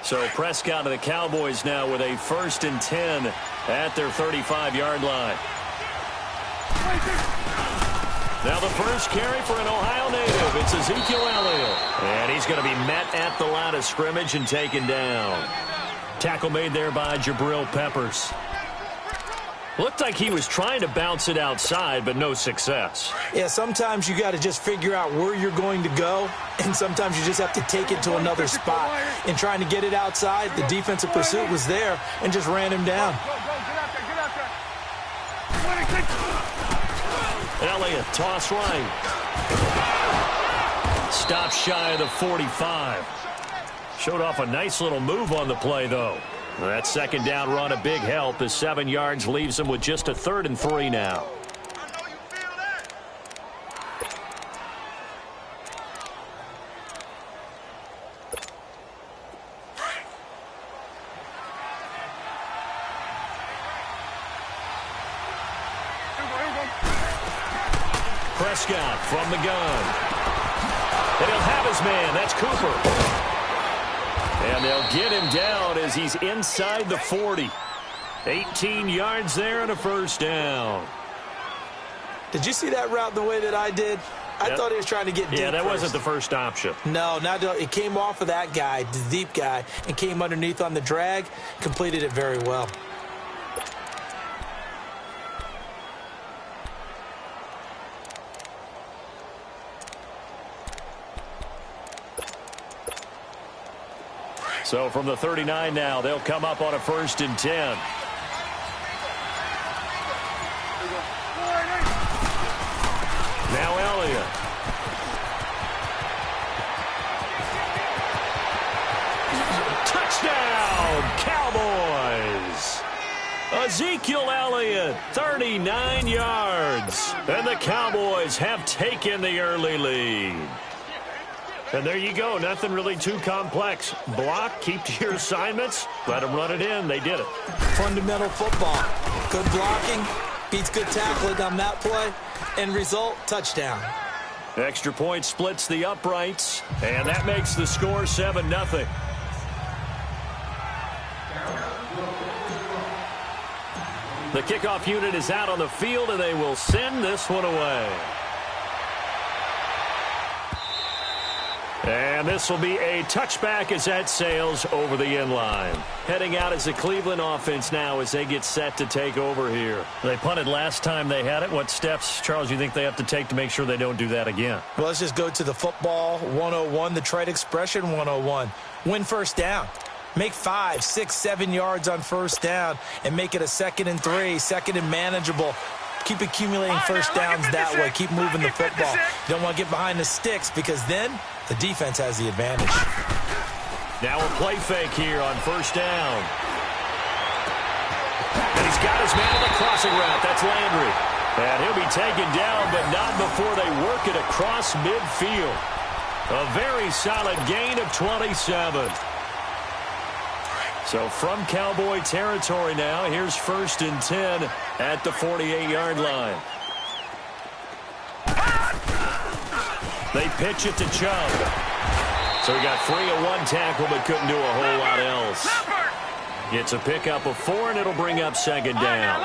So Prescott of the Cowboys now with a 1st and 10 at their 35-yard line. Now the first carry for an Ohio native. It's Ezekiel Elliott. And he's going to be met at the line of scrimmage and taken down. Tackle made there by Jabril Peppers. Looked like he was trying to bounce it outside, but no success. Yeah, sometimes you got to just figure out where you're going to go, and sometimes you just have to take it to another spot. In trying to get it outside, the defensive pursuit was there and just ran him down. Elliott, toss right. Stop shy of the 45. Showed off a nice little move on the play, though. That 2nd down run a big help as 7 yards leaves him with just a 3rd and 3 now. Prescott from the gun. And he'll have his man. That's Cooper. And they'll get him down as he's inside the 40. 18 yards there and a 1st down. Did you see that route the way that I did? I thought he was trying to get deep. Yeah, that wasn't the first option. No, it came off of that guy, the deep guy, and came underneath on the drag. Completed it very well. So from the 39 now, they'll come up on a 1st and 10. Now Elliott. Touchdown, Cowboys. Ezekiel Elliott, 39 yards. And the Cowboys have taken the early lead. And there you go. Nothing really too complex. Block, keep to your assignments, let them run it in. They did it. Fundamental football. Good blocking, beats good tackling on that play. End result, touchdown. Extra point splits the uprights, and that makes the score 7-0. The kickoff unit is out on the field, and they will send this one away. And this will be a touchback as that sails over the end line. Heading out as the Cleveland offense now as they get set to take over here. They punted last time they had it. What steps, Charles, do you think they have to take to make sure they don't do that again? Well, let's just go to the football 101, the trade expression 101. Win first down. Make 5, 6, 7 yards on first down and make it a 2nd and 3, 2nd and manageable. Keep accumulating first downs that way. Keep moving the football. You don't want to get behind the sticks because then the defense has the advantage. Now a play fake here on first down. And he's got his man on the crossing route. That's Landry. And he'll be taken down, but not before they work it across midfield. A very solid gain of 27. So from Cowboy territory now, here's 1st and 10 at the 48-yard line. They pitch it to Chubb. So he got free of 1 tackle but couldn't do a whole lot else. Gets a pickup of 4, and it'll bring up 2nd down.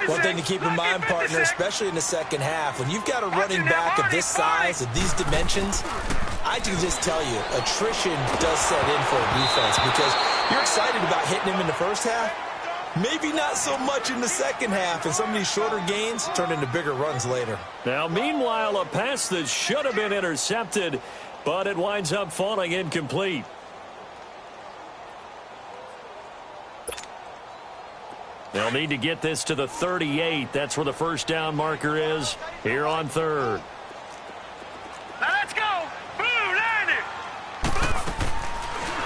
One thing to keep in mind, partner, especially in the second half, when you've got a running back of this size, of these dimensions, I can just tell you, attrition does set in for a defense because you're excited about hitting him in the first half. Maybe not so much in the second half, and some of these shorter gains turn into bigger runs later. Now, meanwhile, a pass that should have been intercepted, but it winds up falling incomplete. They'll need to get this to the 38. That's where the first down marker is here on 3rd. Now let's go. Blue, Landry.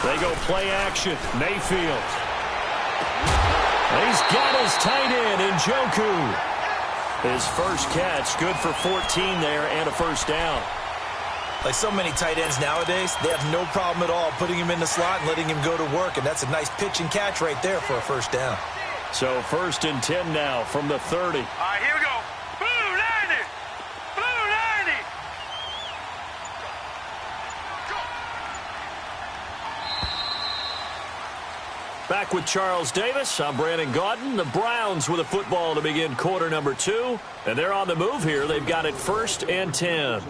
They go play action. Mayfield. He's got his tight end, Njoku. His first catch, good for 14 there and a first down. Like so many tight ends nowadays, they have no problem at all putting him in the slot and letting him go to work, and that's a nice pitch and catch right there for a first down. So 1st and 10 now from the 30. All right, here we go. Blue, Landry. Blue, Landry. Back with Charles Davis. I'm Brandon Gaudin. The Browns with a football to begin quarter number 2. And they're on the move here. They've got it 1st and 10.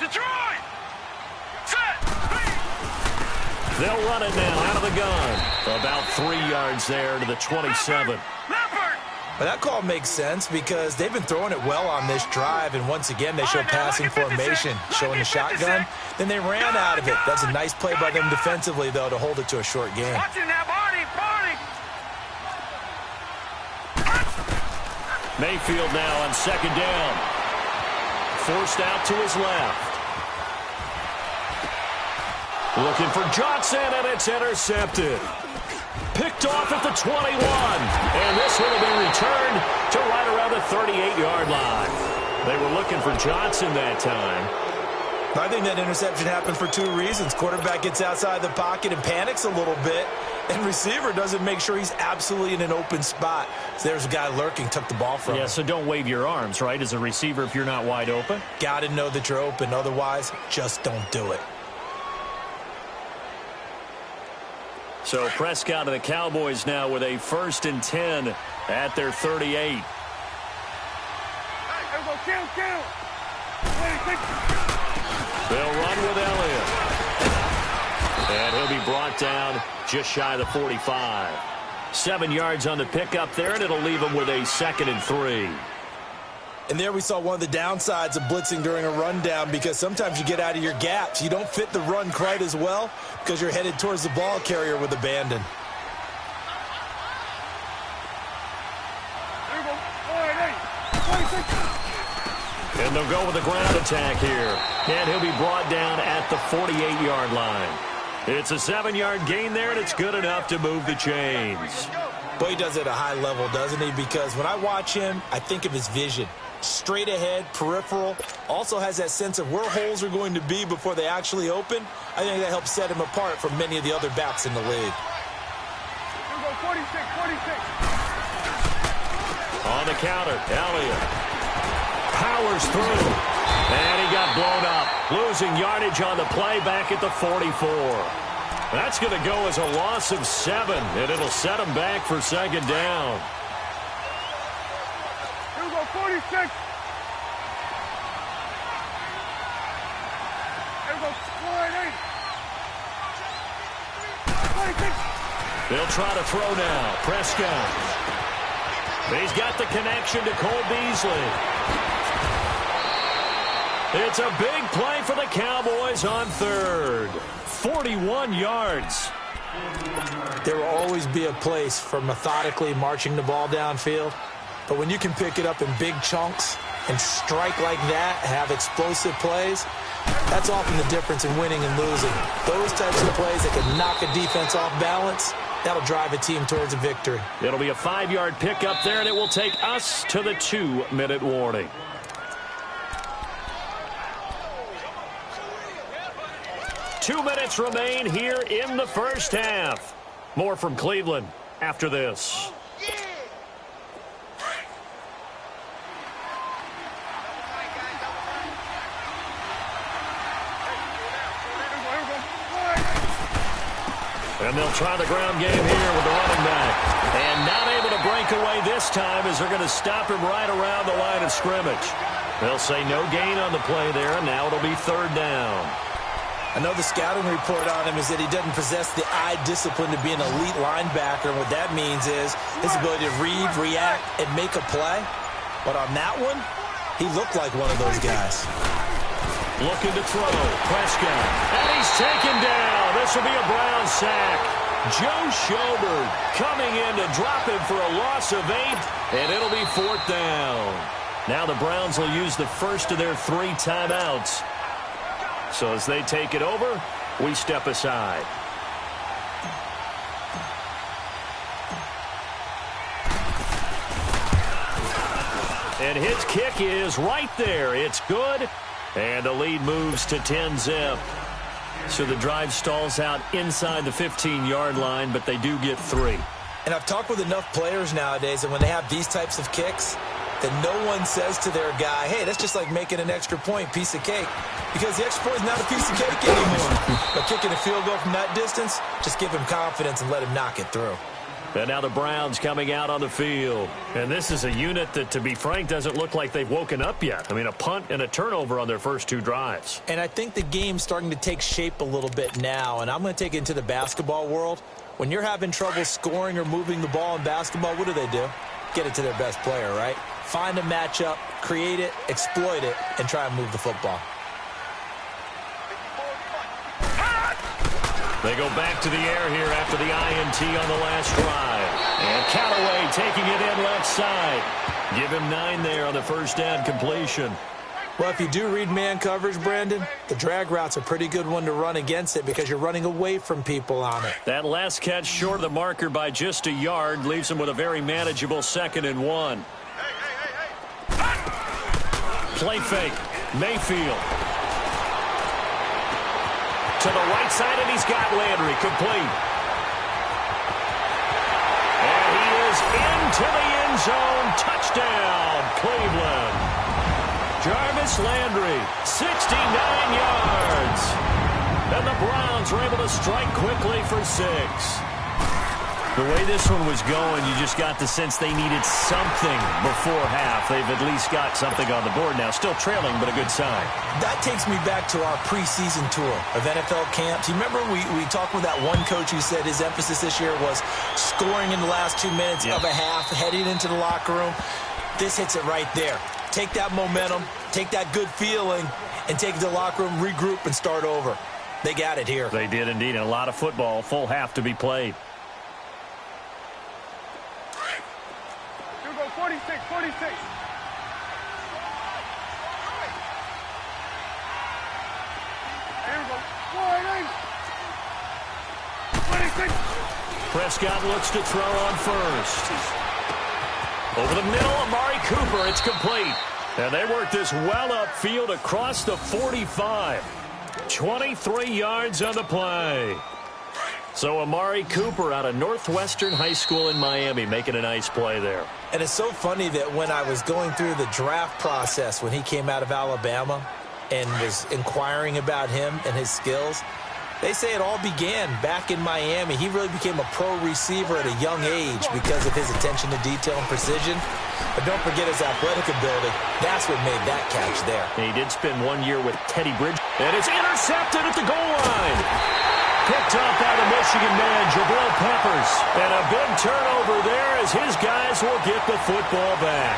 Detroit. Set. They'll run it now out of the gun. About 3 yards there to the 27. But that call makes sense because they've been throwing it well on this drive, and once again they show passing formation, showing the shotgun. Then they ran out of it. That's a nice play by them defensively, though, to hold it to a short game. Watching that, Barney. Mayfield now on 2nd down. Forced out to his left. Looking for Johnson, and it's intercepted. Picked off at the 21. And this one will be returned to right around the 38-yard line. They were looking for Johnson that time. I think that interception happened for 2 reasons. Quarterback gets outside the pocket and panics a little bit, and receiver doesn't make sure he's absolutely in an open spot. So there's a guy lurking, took the ball from him. Yeah, so don't wave your arms, right, as a receiver if you're not wide open. Got to know that you're open. Otherwise, just don't do it. So Prescott and the Cowboys now with a 1st and 10 at their 38. Hey, go kill. They'll run with Elliott. And he'll be brought down just shy of the 45. 7 yards on the pickup there, and it'll leave him with a 2nd and 3. And there we saw one of the downsides of blitzing during a rundown, because sometimes you get out of your gaps. You don't fit the run quite as well because you're headed towards the ball carrier with abandon. There you go. All right, 26. And they'll go with the ground attack here. And he'll be brought down at the 48-yard line. It's a 7-yard gain there, and it's good enough to move the chains. Boy, he does it at a high level, doesn't he? Because when I watch him, I think of his vision. Straight ahead, peripheral, also has that sense of where holes are going to be before they actually open. I think that helps set him apart from many of the other backs in the league. Here we go, 46. On the counter, Elliott powers through, and he got blown up Losing yardage on the play back at the 44. That's going to go as a loss of 7, and it'll set them back for second down. Here we go, 46. Here we go, 48. 46. They'll try to throw now. Prescott. He's got the connection to Cole Beasley. It's a big play for the Cowboys on third. 41 yards. There will always be a place for methodically marching the ball downfield. But when you can pick it up in big chunks and strike like that, have explosive plays, that's often the difference in winning and losing. Those types of plays that can knock a defense off balance, that'll drive a team towards a victory. It'll be a 5-yard pickup there, and it will take us to the 2-minute warning. Two minutes remain here in the first half. More from Cleveland after this. And they'll try the ground game here with the running back. And not able to break away this time as they're going to stop him right around the line of scrimmage. They'll say no gain on the play there, and now it'll be third down. I know the scouting report on him is that he doesn't possess the eye discipline to be an elite linebacker. And what that means is his ability to read, react, and make a play. But on that one, he looked like one of those guys. Looking to throw. Prescott. And he's taken down. This will be a Brown sack. Joe Schobert coming in to drop him for a loss of 8. And it'll be fourth down. Now the Browns will use the first of their 3 timeouts. So as they take it over, we step aside. And his kick is right there. It's good. And the lead moves to 10-zip. So the drive stalls out inside the 15-yard line, but they do get 3. And I've talked with enough players nowadays that when they have these types of kicks, that no one says to their guy, hey, that's just like making an extra point, piece of cake. Because the extra point is not a piece of cake anymore. But kicking a field goal from that distance, just give him confidence and let him knock it through. And now the Browns coming out on the field. And this is a unit that, to be frank, doesn't look like they've woken up yet. I mean, a punt and a turnover on their first 2 drives. And I think the game's starting to take shape a little bit now. And I'm going to take it into the basketball world. When you're having trouble scoring or moving the ball in basketball, what do? Get it to their best player, right? Find a matchup, create it, exploit it, and try and move the football. They go back to the air here after the INT on the last drive. And Callaway taking it in left side. Give him 9 there on the first down completion. Well, if you do read man coverage, Brandon, the drag route's a pretty good one to run against it because you're running away from people on it. That last catch short of the marker by just a yard leaves him with a very manageable 2nd and 1. Play fake. Mayfield. To the right side, and he's got Landry complete. And he is into the end zone. Touchdown, Cleveland. Jarvis Landry, 69 yards. And the Browns were able to strike quickly for 6. The way this one was going, you just got the sense they needed something before half. They've at least got something on the board now. Still trailing, but a good sign. That takes me back to our preseason tour of NFL camps. You remember we talked with that one coach who said his emphasis this year was scoring in the last 2 minutes of a half, heading into the locker room. This hits it right there. Take that momentum, take that good feeling, and take it to the locker room, regroup, and start over. They got it here. They did indeed, and a lot of football, full half to be played. 46, 46. Here we go. 26. Prescott looks to throw on first. Over the middle, Amari Cooper. It's complete. And they work this well upfield across the 45. 23 yards on the play. So Amari Cooper out of Northwestern High School in Miami making a nice play there. And it's so funny that when I was going through the draft process when he came out of Alabama, and was inquiring about him and his skills. They say it all began back in Miami. He really became a pro receiver at a young age because of his attention to detail and precision. But don't forget his athletic ability. That's what made that catch there. He did spend 1 year with Teddy Bridge. And it's intercepted at the goal line. Picked up by the Michigan man, Jabril Peppers. And a big turnover there as his guys will get the football back.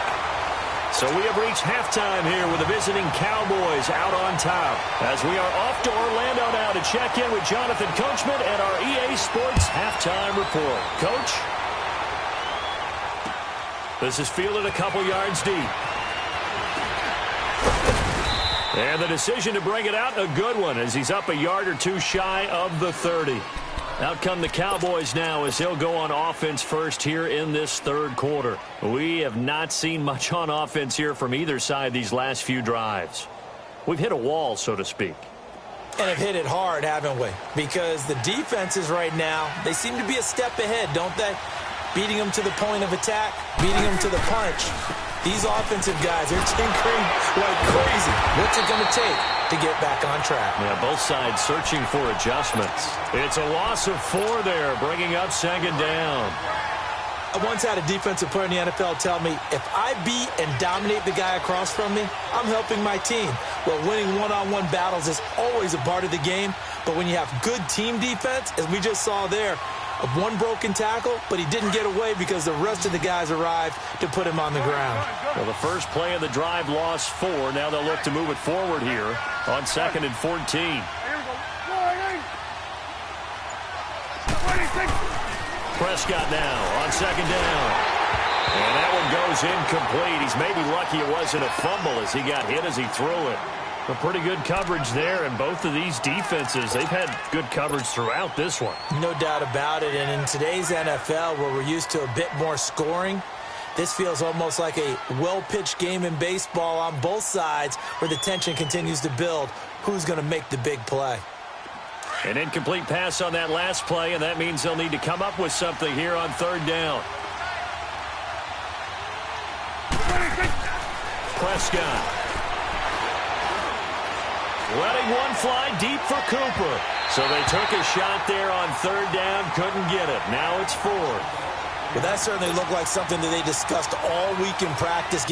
So we have reached halftime here with the visiting Cowboys out on top. As we are off to Orlando now to check in with Jonathan Coachman and our EA Sports halftime report. Coach? This is fielded a couple yards deep. And the decision to bring it out, a good one, as he's up a yard or two shy of the 30. Out come the Cowboys now as they'll go on offense first here in this third quarter. We have not seen much on offense here from either side these last few drives. We've hit a wall, so to speak. And have hit it hard, haven't we? Because the defenses right now, they seem to be a step ahead, don't they? Beating them to the point of attack, beating them to the punch. These offensive guys are tinkering like crazy. What's it going to take to get back on track? Yeah, both sides searching for adjustments. It's a loss of 4 there, bringing up second down. I once had a defensive player in the NFL tell me, if I beat and dominate the guy across from me, I'm helping my team. Well, winning one-on-one battles is always a part of the game, but when you have good team defense, as we just saw there, of one broken tackle, but he didn't get away because the rest of the guys arrived to put him on the ground. Well, the first play of the drive lost 4. Now they'll look to move it forward here on 2nd and 14. Prescott now on 2nd down. And that one goes incomplete. He's maybe lucky it wasn't a fumble as he got hit as he threw it. A pretty good coverage there, and both of these defenses, they've had good coverage throughout this one. No doubt about it, and in today's NFL, where we're used to a bit more scoring, this feels almost like a well-pitched game in baseball on both sides where the tension continues to build. Who's going to make the big play? An incomplete pass on that last play, and that means they'll need to come up with something here on 3rd down. Prescott. Letting one fly deep for Cooper. So they took a shot there on 3rd down, couldn't get it. Now it's 4. Well, that certainly looked like something that they discussed all week in practice.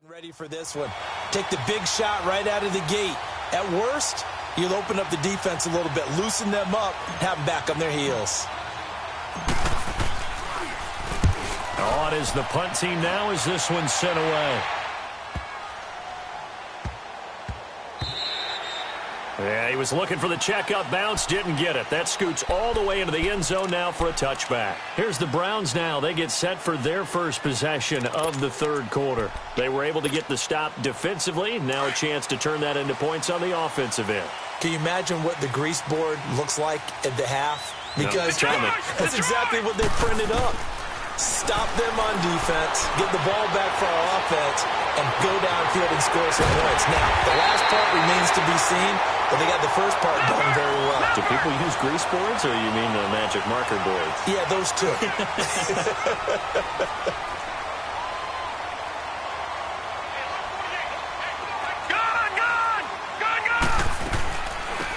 Ready for this one. Take the big shot right out of the gate. At worst, you'll open up the defense a little bit, loosen them up, have them back on their heels. On is the punt team now as this one's sent away. Yeah, he was looking for the checkup bounce, didn't get it. That scoots all the way into the end zone now for a touchback. Here's the Browns now. They get set for their first possession of the third quarter. They were able to get the stop defensively. Now a chance to turn that into points on the offensive end. Can you imagine what the grease board looks like at the half? Because that's exactly what they printed up. Stop them on defense, get the ball back for our offense, and go downfield and score some points. Now, the last part remains to be seen, but they got the first part done very well. Do people use grease boards, or you mean the magic marker boards? Yeah, those two.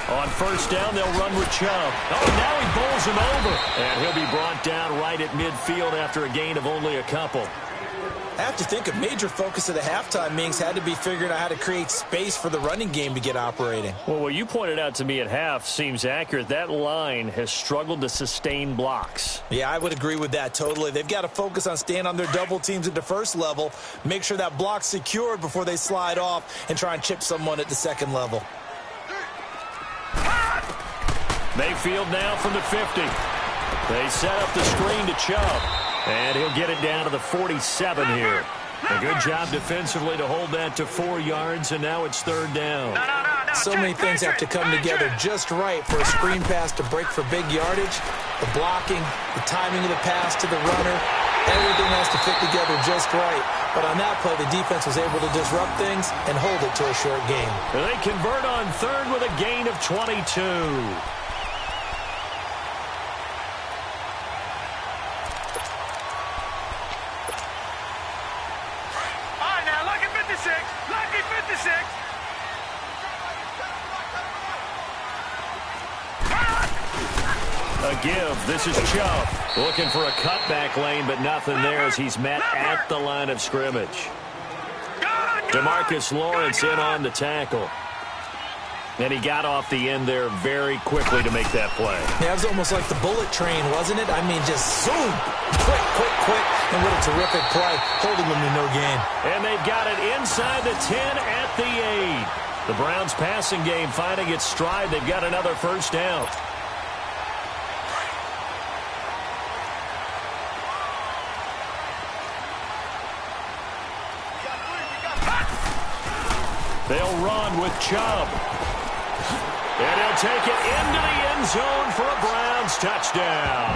On 1st down, they'll run with Chubb. Oh, now he bowls him over. And he'll be brought down right at midfield after a gain of only a couple. I have to think a major focus of the halftime meetings had to be figuring out how to create space for the running game to get operating. Well, what you pointed out to me at half seems accurate. That line has struggled to sustain blocks. Yeah, I would agree with that totally. They've got to focus on staying on their double teams at the first level, make sure that block's secured before they slide off and try and chip someone at the second level. Mayfield now from the 50. They set up the screen to Chubb. And he'll get it down to the 47 here. A good job defensively to hold that to 4 yards, and now it's 3rd down. So many things have to come together just right for a screen pass to break for big yardage. The blocking, the timing of the pass to the runner, everything has to fit together just right. But on that play, the defense was able to disrupt things and hold it to a short game. They convert on third with a gain of 22. A give. This is Chubb looking for a cutback lane, but nothing there as he's met at the line of scrimmage. DeMarcus Lawrence in on the tackle. And he got off the end there very quickly to make that play. Yeah, it was almost like the bullet train, wasn't it? I mean, just zoom, quick, and what a terrific play, holding them to no gain. And they've got it inside the 10 at the 8. The Browns passing game finding its stride. They've got another first down. They'll run with Chubb. And he'll take it into the end zone for a Browns touchdown.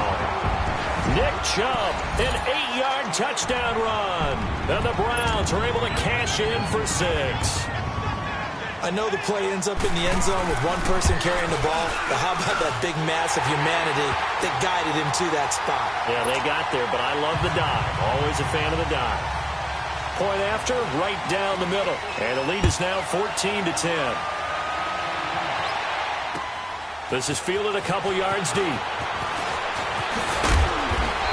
Nick Chubb, an 8-yard touchdown run. And the Browns are able to cash in for 6. I know the play ends up in the end zone with one person carrying the ball, but how about that big mass of humanity that guided him to that spot? Yeah, they got there, but I love the dive. Always a fan of the dive. Point after, right down the middle. And the lead is now 14-10. This is fielded a couple yards deep.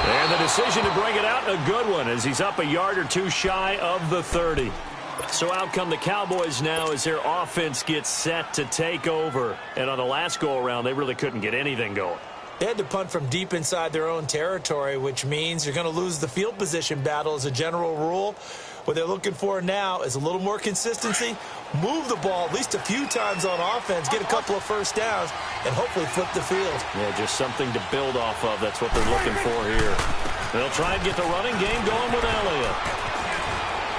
And the decision to bring it out, a good one, as he's up a yard or two shy of the 30. So out come the Cowboys now as their offense gets set to take over. And on the last go-around, they really couldn't get anything going. They had to punt from deep inside their own territory, which means you're going to lose the field position battle as a general rule. What they're looking for now is a little more consistency, move the ball at least a few times on offense, get a couple of first downs, and hopefully flip the field. Yeah, just something to build off of. That's what they're looking for here. They'll try and get the running game going with Elliott.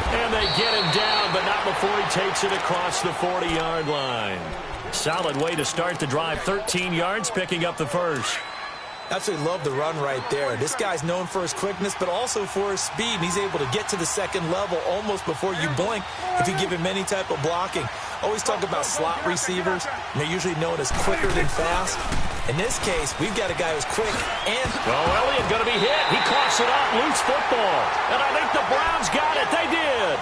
And they get him down, but not before he takes it across the 40-yard line. Solid way to start the drive. 13 yards, picking up the first. Absolutely love the run right there. This guy's known for his quickness, but also for his speed. And he's able to get to the second level almost before you blink if you give him any type of blocking. Always talk about slot receivers, and they're usually known as quicker than fast. In this case, we've got a guy who's quick and... Well, Elliott going to be hit. He coughs it up, loose football. And I think the Browns got it. They did.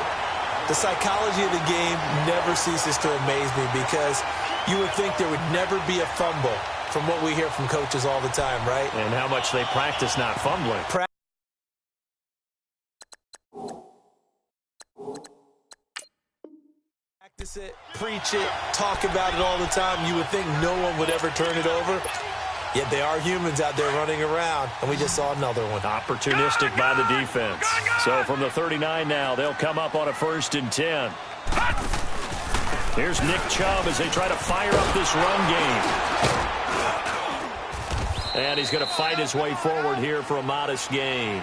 The psychology of the game never ceases to amaze me because you would think there would never be a fumble from what we hear from coaches all the time, right? And how much they practice not fumbling. Practice it, preach it, talk about it all the time. You would think no one would ever turn it over. Yet they are humans out there running around, and we just saw another one. Opportunistic by the defense. So from the 39 now, they'll come up on a 1st and 10. Here's Nick Chubb as they try to fire up this run game. And he's going to fight his way forward here for a modest gain.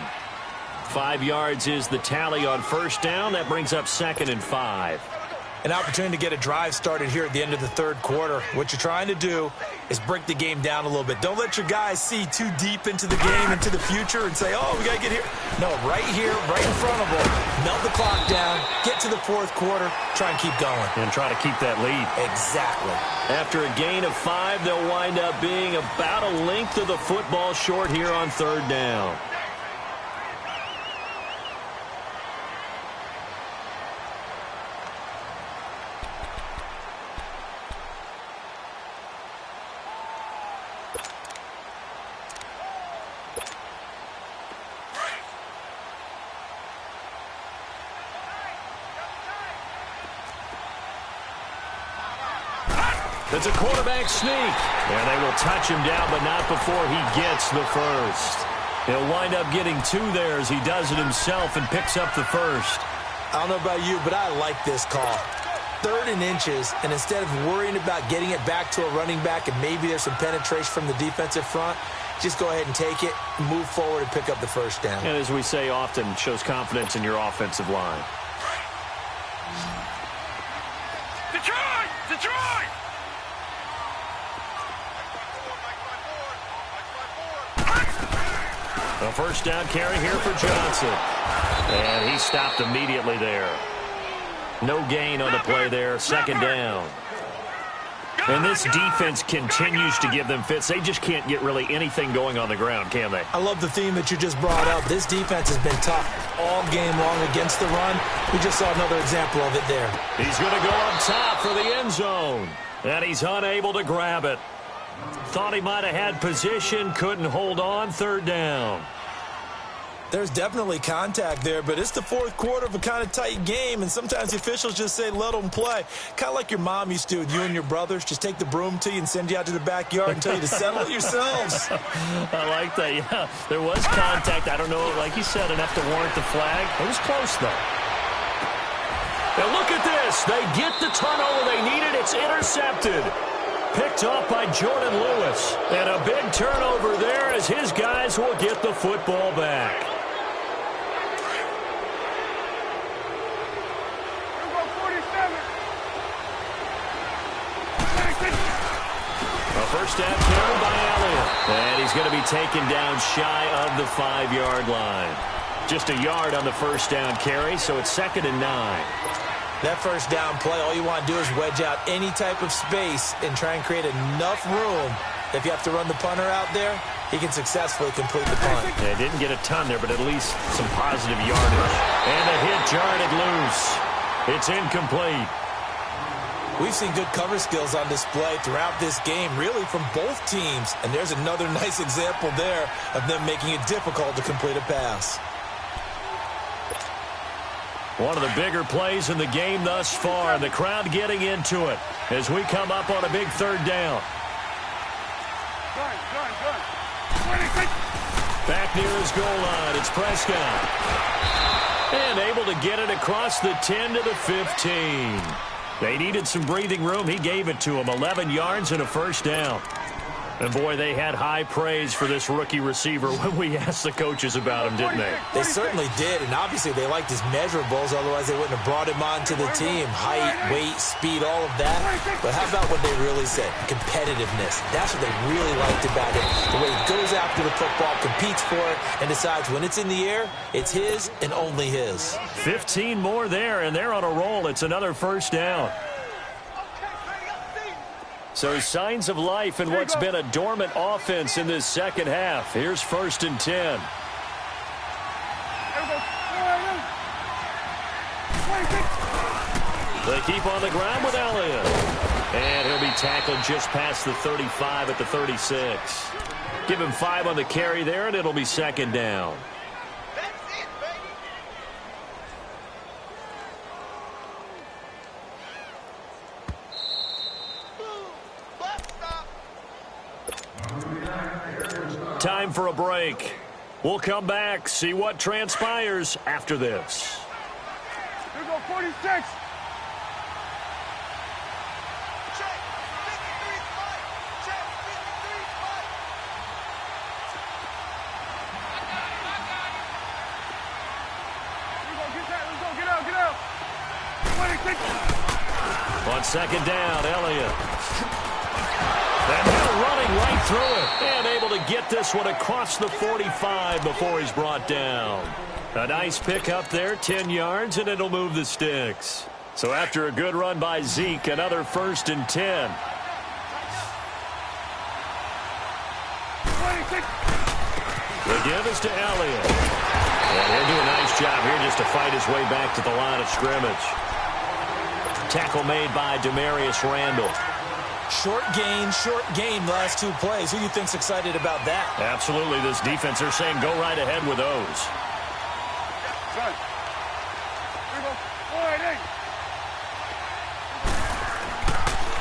5 yards is the tally on first down. That brings up 2nd and 5. An opportunity to get a drive started here at the end of the third quarter. What you're trying to do is break the game down a little bit. Don't let your guys see too deep into the game, into the future, and say, oh, we got to get here. No, right here, right in front of them. Melt the clock down, get to the fourth quarter, try and keep going. And try to keep that lead. Exactly. After a gain of 5, they'll wind up being about a length of the football short here on 3rd down. It's a quarterback sneak. And they will touch him down, but not before he gets the first. He'll wind up getting 2 there as he does it himself and picks up the first. I don't know about you, but I like this call. 3rd and inches, and instead of worrying about getting it back to a running back and maybe there's some penetration from the defensive front, just go ahead and take it, move forward, and pick up the first down. And as we say often, it shows confidence in your offensive line. Detroit! Detroit! A first down carry here for Johnson. And he stopped immediately there. No gain on the play there. Second down. And this defense continues to give them fits. They just can't get really anything going on the ground, can they? I love the theme that you just brought up. This defense has been tough all game long against the run. We just saw another example of it there. He's going to go up top for the end zone. And he's unable to grab it. Thought he might have had position, couldn't hold on. Third down. There's definitely contact there, but it's the fourth quarter of a kind of tight game, and sometimes the officials just say, let them play. Kind of like your mom used to with you and your brothers. Just take the broom to you and send you out to the backyard and tell you to settle it yourselves. I like that, yeah. There was contact. I don't know, like you said, enough to warrant the flag. It was close, though. Now look at this. They get the turnover they needed. It's intercepted. Picked off by Jordan Lewis. And a big turnover there as his guys will get the football back. A first down carry by Elliott. And he's going to be taken down shy of the 5-yard line. Just a yard on the first down carry, so it's 2nd and 9. That first down play, all you want to do is wedge out any type of space and try and create enough room. If you have to run the punter out there, he can successfully complete the punt. Yeah, didn't get a ton there, but at least some positive yardage. And the hit jarred it loose. It's incomplete. We've seen good cover skills on display throughout this game, really from both teams. And there's another nice example there of them making it difficult to complete a pass. One of the bigger plays in the game thus far, and the crowd getting into it as we come up on a big third down. Back near his goal line, it's Prescott. And able to get it across the 10 to the 15. They needed some breathing room. He gave it to them. 11 yards and a first down. And, boy, they had high praise for this rookie receiver when we asked the coaches about him, didn't they? They certainly did, and obviously they liked his measurables. Otherwise, they wouldn't have brought him onto the team. Height, weight, speed, all of that. But how about what they really said? Competitiveness. That's what they really liked about him. The way he goes after the football, competes for it, and decides when it's in the air, it's his and only his. 15 more there, and they're on a roll. It's another first down. So signs of life in what's been a dormant offense in this second half. Here's 1st and 10. They keep on the ground with Elliott. And he'll be tackled just past the 35 at the 36. Give him 5 on the carry there, and it'll be 2nd down. Time for a break. We'll come back, see what transpires after this. Here we go, 46. Check. 53 fight. Check. 53 fight. Here we go, get that. Let's go, get out, get out. 26. On 2nd down, Elliott. And now running right through it. And able to get this one across the 45 before he's brought down. A nice pickup there, 10 yards, and it'll move the sticks. So after a good run by Zeke, another 1st and 10. 26. The give is to Elliott. And he'll do a nice job here just to fight his way back to the line of scrimmage. Tackle made by Demarius Randall. Short gain, last 2 plays. Who do you think's excited about that? Absolutely, this defense, they're saying go right ahead with those. Son. Here we go. 4-8.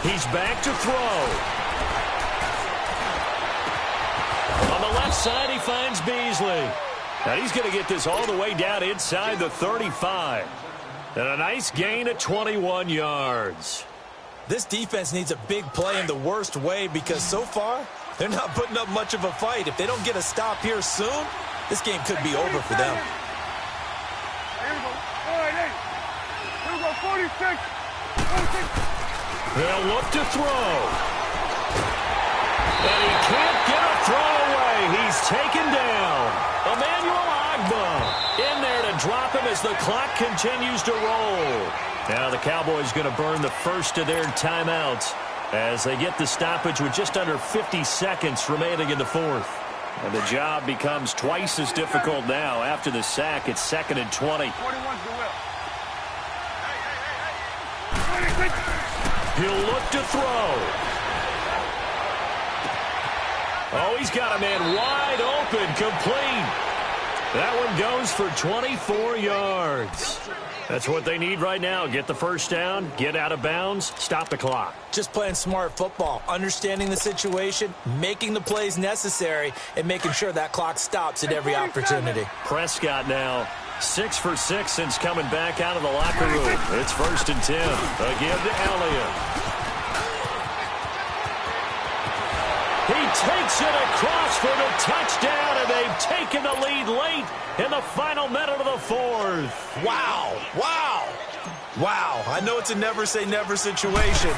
He's back to throw. On the left side, he finds Beasley. Now he's going to get this all the way down inside the 35. And a nice gain of 21 yards. This defense needs a big play in the worst way because so far, they're not putting up much of a fight. If they don't get a stop here soon, this game could be over for them. Here we go. 4-8. Here we go. 46. 46. They'll look to throw. And he can't get a throw away. He's taken down. Emmanuel Agba in there to drop him as the clock continues to roll. Now the Cowboys going to burn the first of their timeouts as they get the stoppage with just under 50 seconds remaining in the fourth. And the job becomes twice as difficult now. After the sack, it's 2nd and 20. 41's the will. Hey. He'll look to throw. Oh, he's got a man wide open, complete. That one goes for 24 yards. That's what they need right now. Get the first down, get out of bounds, stop the clock. Just playing smart football, understanding the situation, making the plays necessary, and making sure that clock stops at every opportunity. Prescott now 6 for 6 since coming back out of the locker room. It's 1st and 10. Again to Elliott. He takes it across for the touchdown, and they've taken the lead late in the final minute of the fourth. Wow. I know it's a never-say-never situation,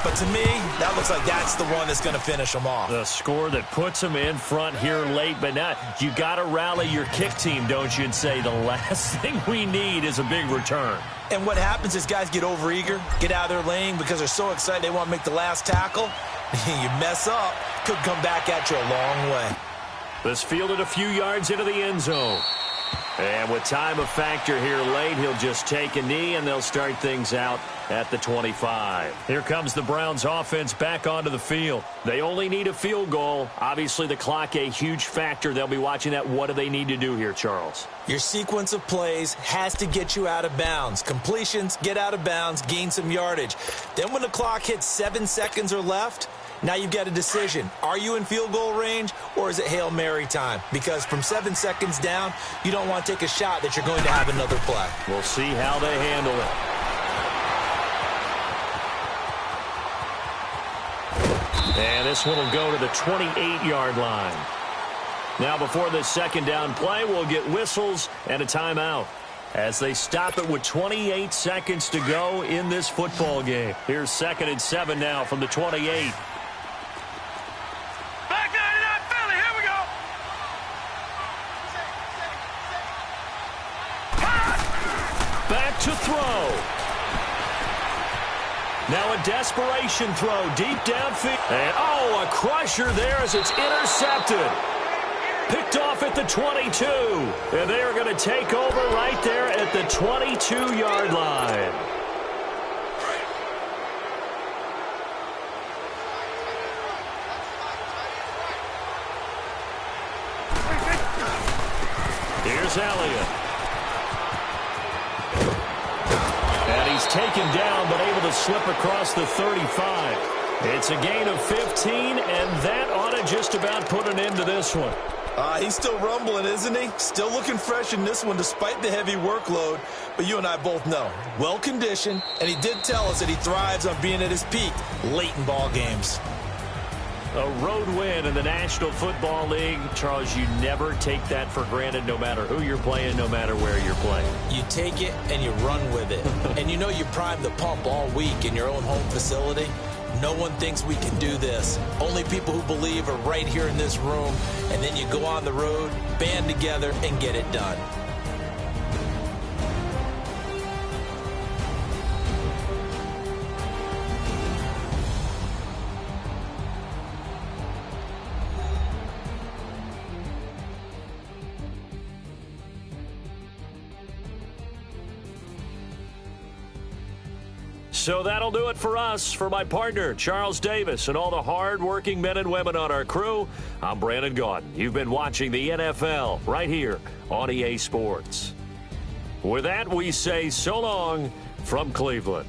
but to me, that looks like that's the one that's going to finish them off. The score that puts them in front here late, but now you got to rally your kick team, don't you, and say the last thing we need is a big return. And what happens is guys get overeager, get out of their lane because they're so excited they want to make the last tackle. You mess up, could come back at you a long way. This fielded a few yards into the end zone. And with time of factor here late, he'll just take a knee, and they'll start things out at the 25. Here comes the Browns offense back onto the field. They only need a field goal. Obviously, the clock a huge factor. They'll be watching that. What do they need to do here, Charles? Your sequence of plays has to get you out of bounds. Completions, get out of bounds, gain some yardage. Then when the clock hits 7 seconds or left, now you've got a decision. Are you in field goal range, or is it Hail Mary time? Because from 7 seconds down, you don't want to take a shot that you're going to have another play. We'll see how they handle it. And this one will go to the 28-yard line. Now before this second down play, we'll get whistles and a timeout as they stop it with 28 seconds to go in this football game. Here's 2nd and 7 now from the 28. Back to throw. Now a desperation throw deep downfield. And a crusher there as it's intercepted. Picked off at the 22. And they are going to take over right there at the 22-yard line. Here's Elliott. And he's taken down, but able to slip across the 35. It's a gain of 15, and that ought to just about put an end to this one. He's still rumbling, isn't he? Still looking fresh in this one despite the heavy workload. But you and I both know, well-conditioned, and he did tell us that he thrives on being at his peak late in ball games. A road win in the National Football League. Charles, you never take that for granted no matter who you're playing, no matter where you're playing. You take it and you run with it. And you know you prime the pump all week in your own home facility. No one thinks we can do this. Only people who believe are right here in this room. And then you go on the road, band together, and get it done. So that'll do it for us. For my partner, Charles Davis, and all the hard-working men and women on our crew, I'm Brandon Gaudin. You've been watching the NFL right here on EA Sports. With that, we say so long from Cleveland.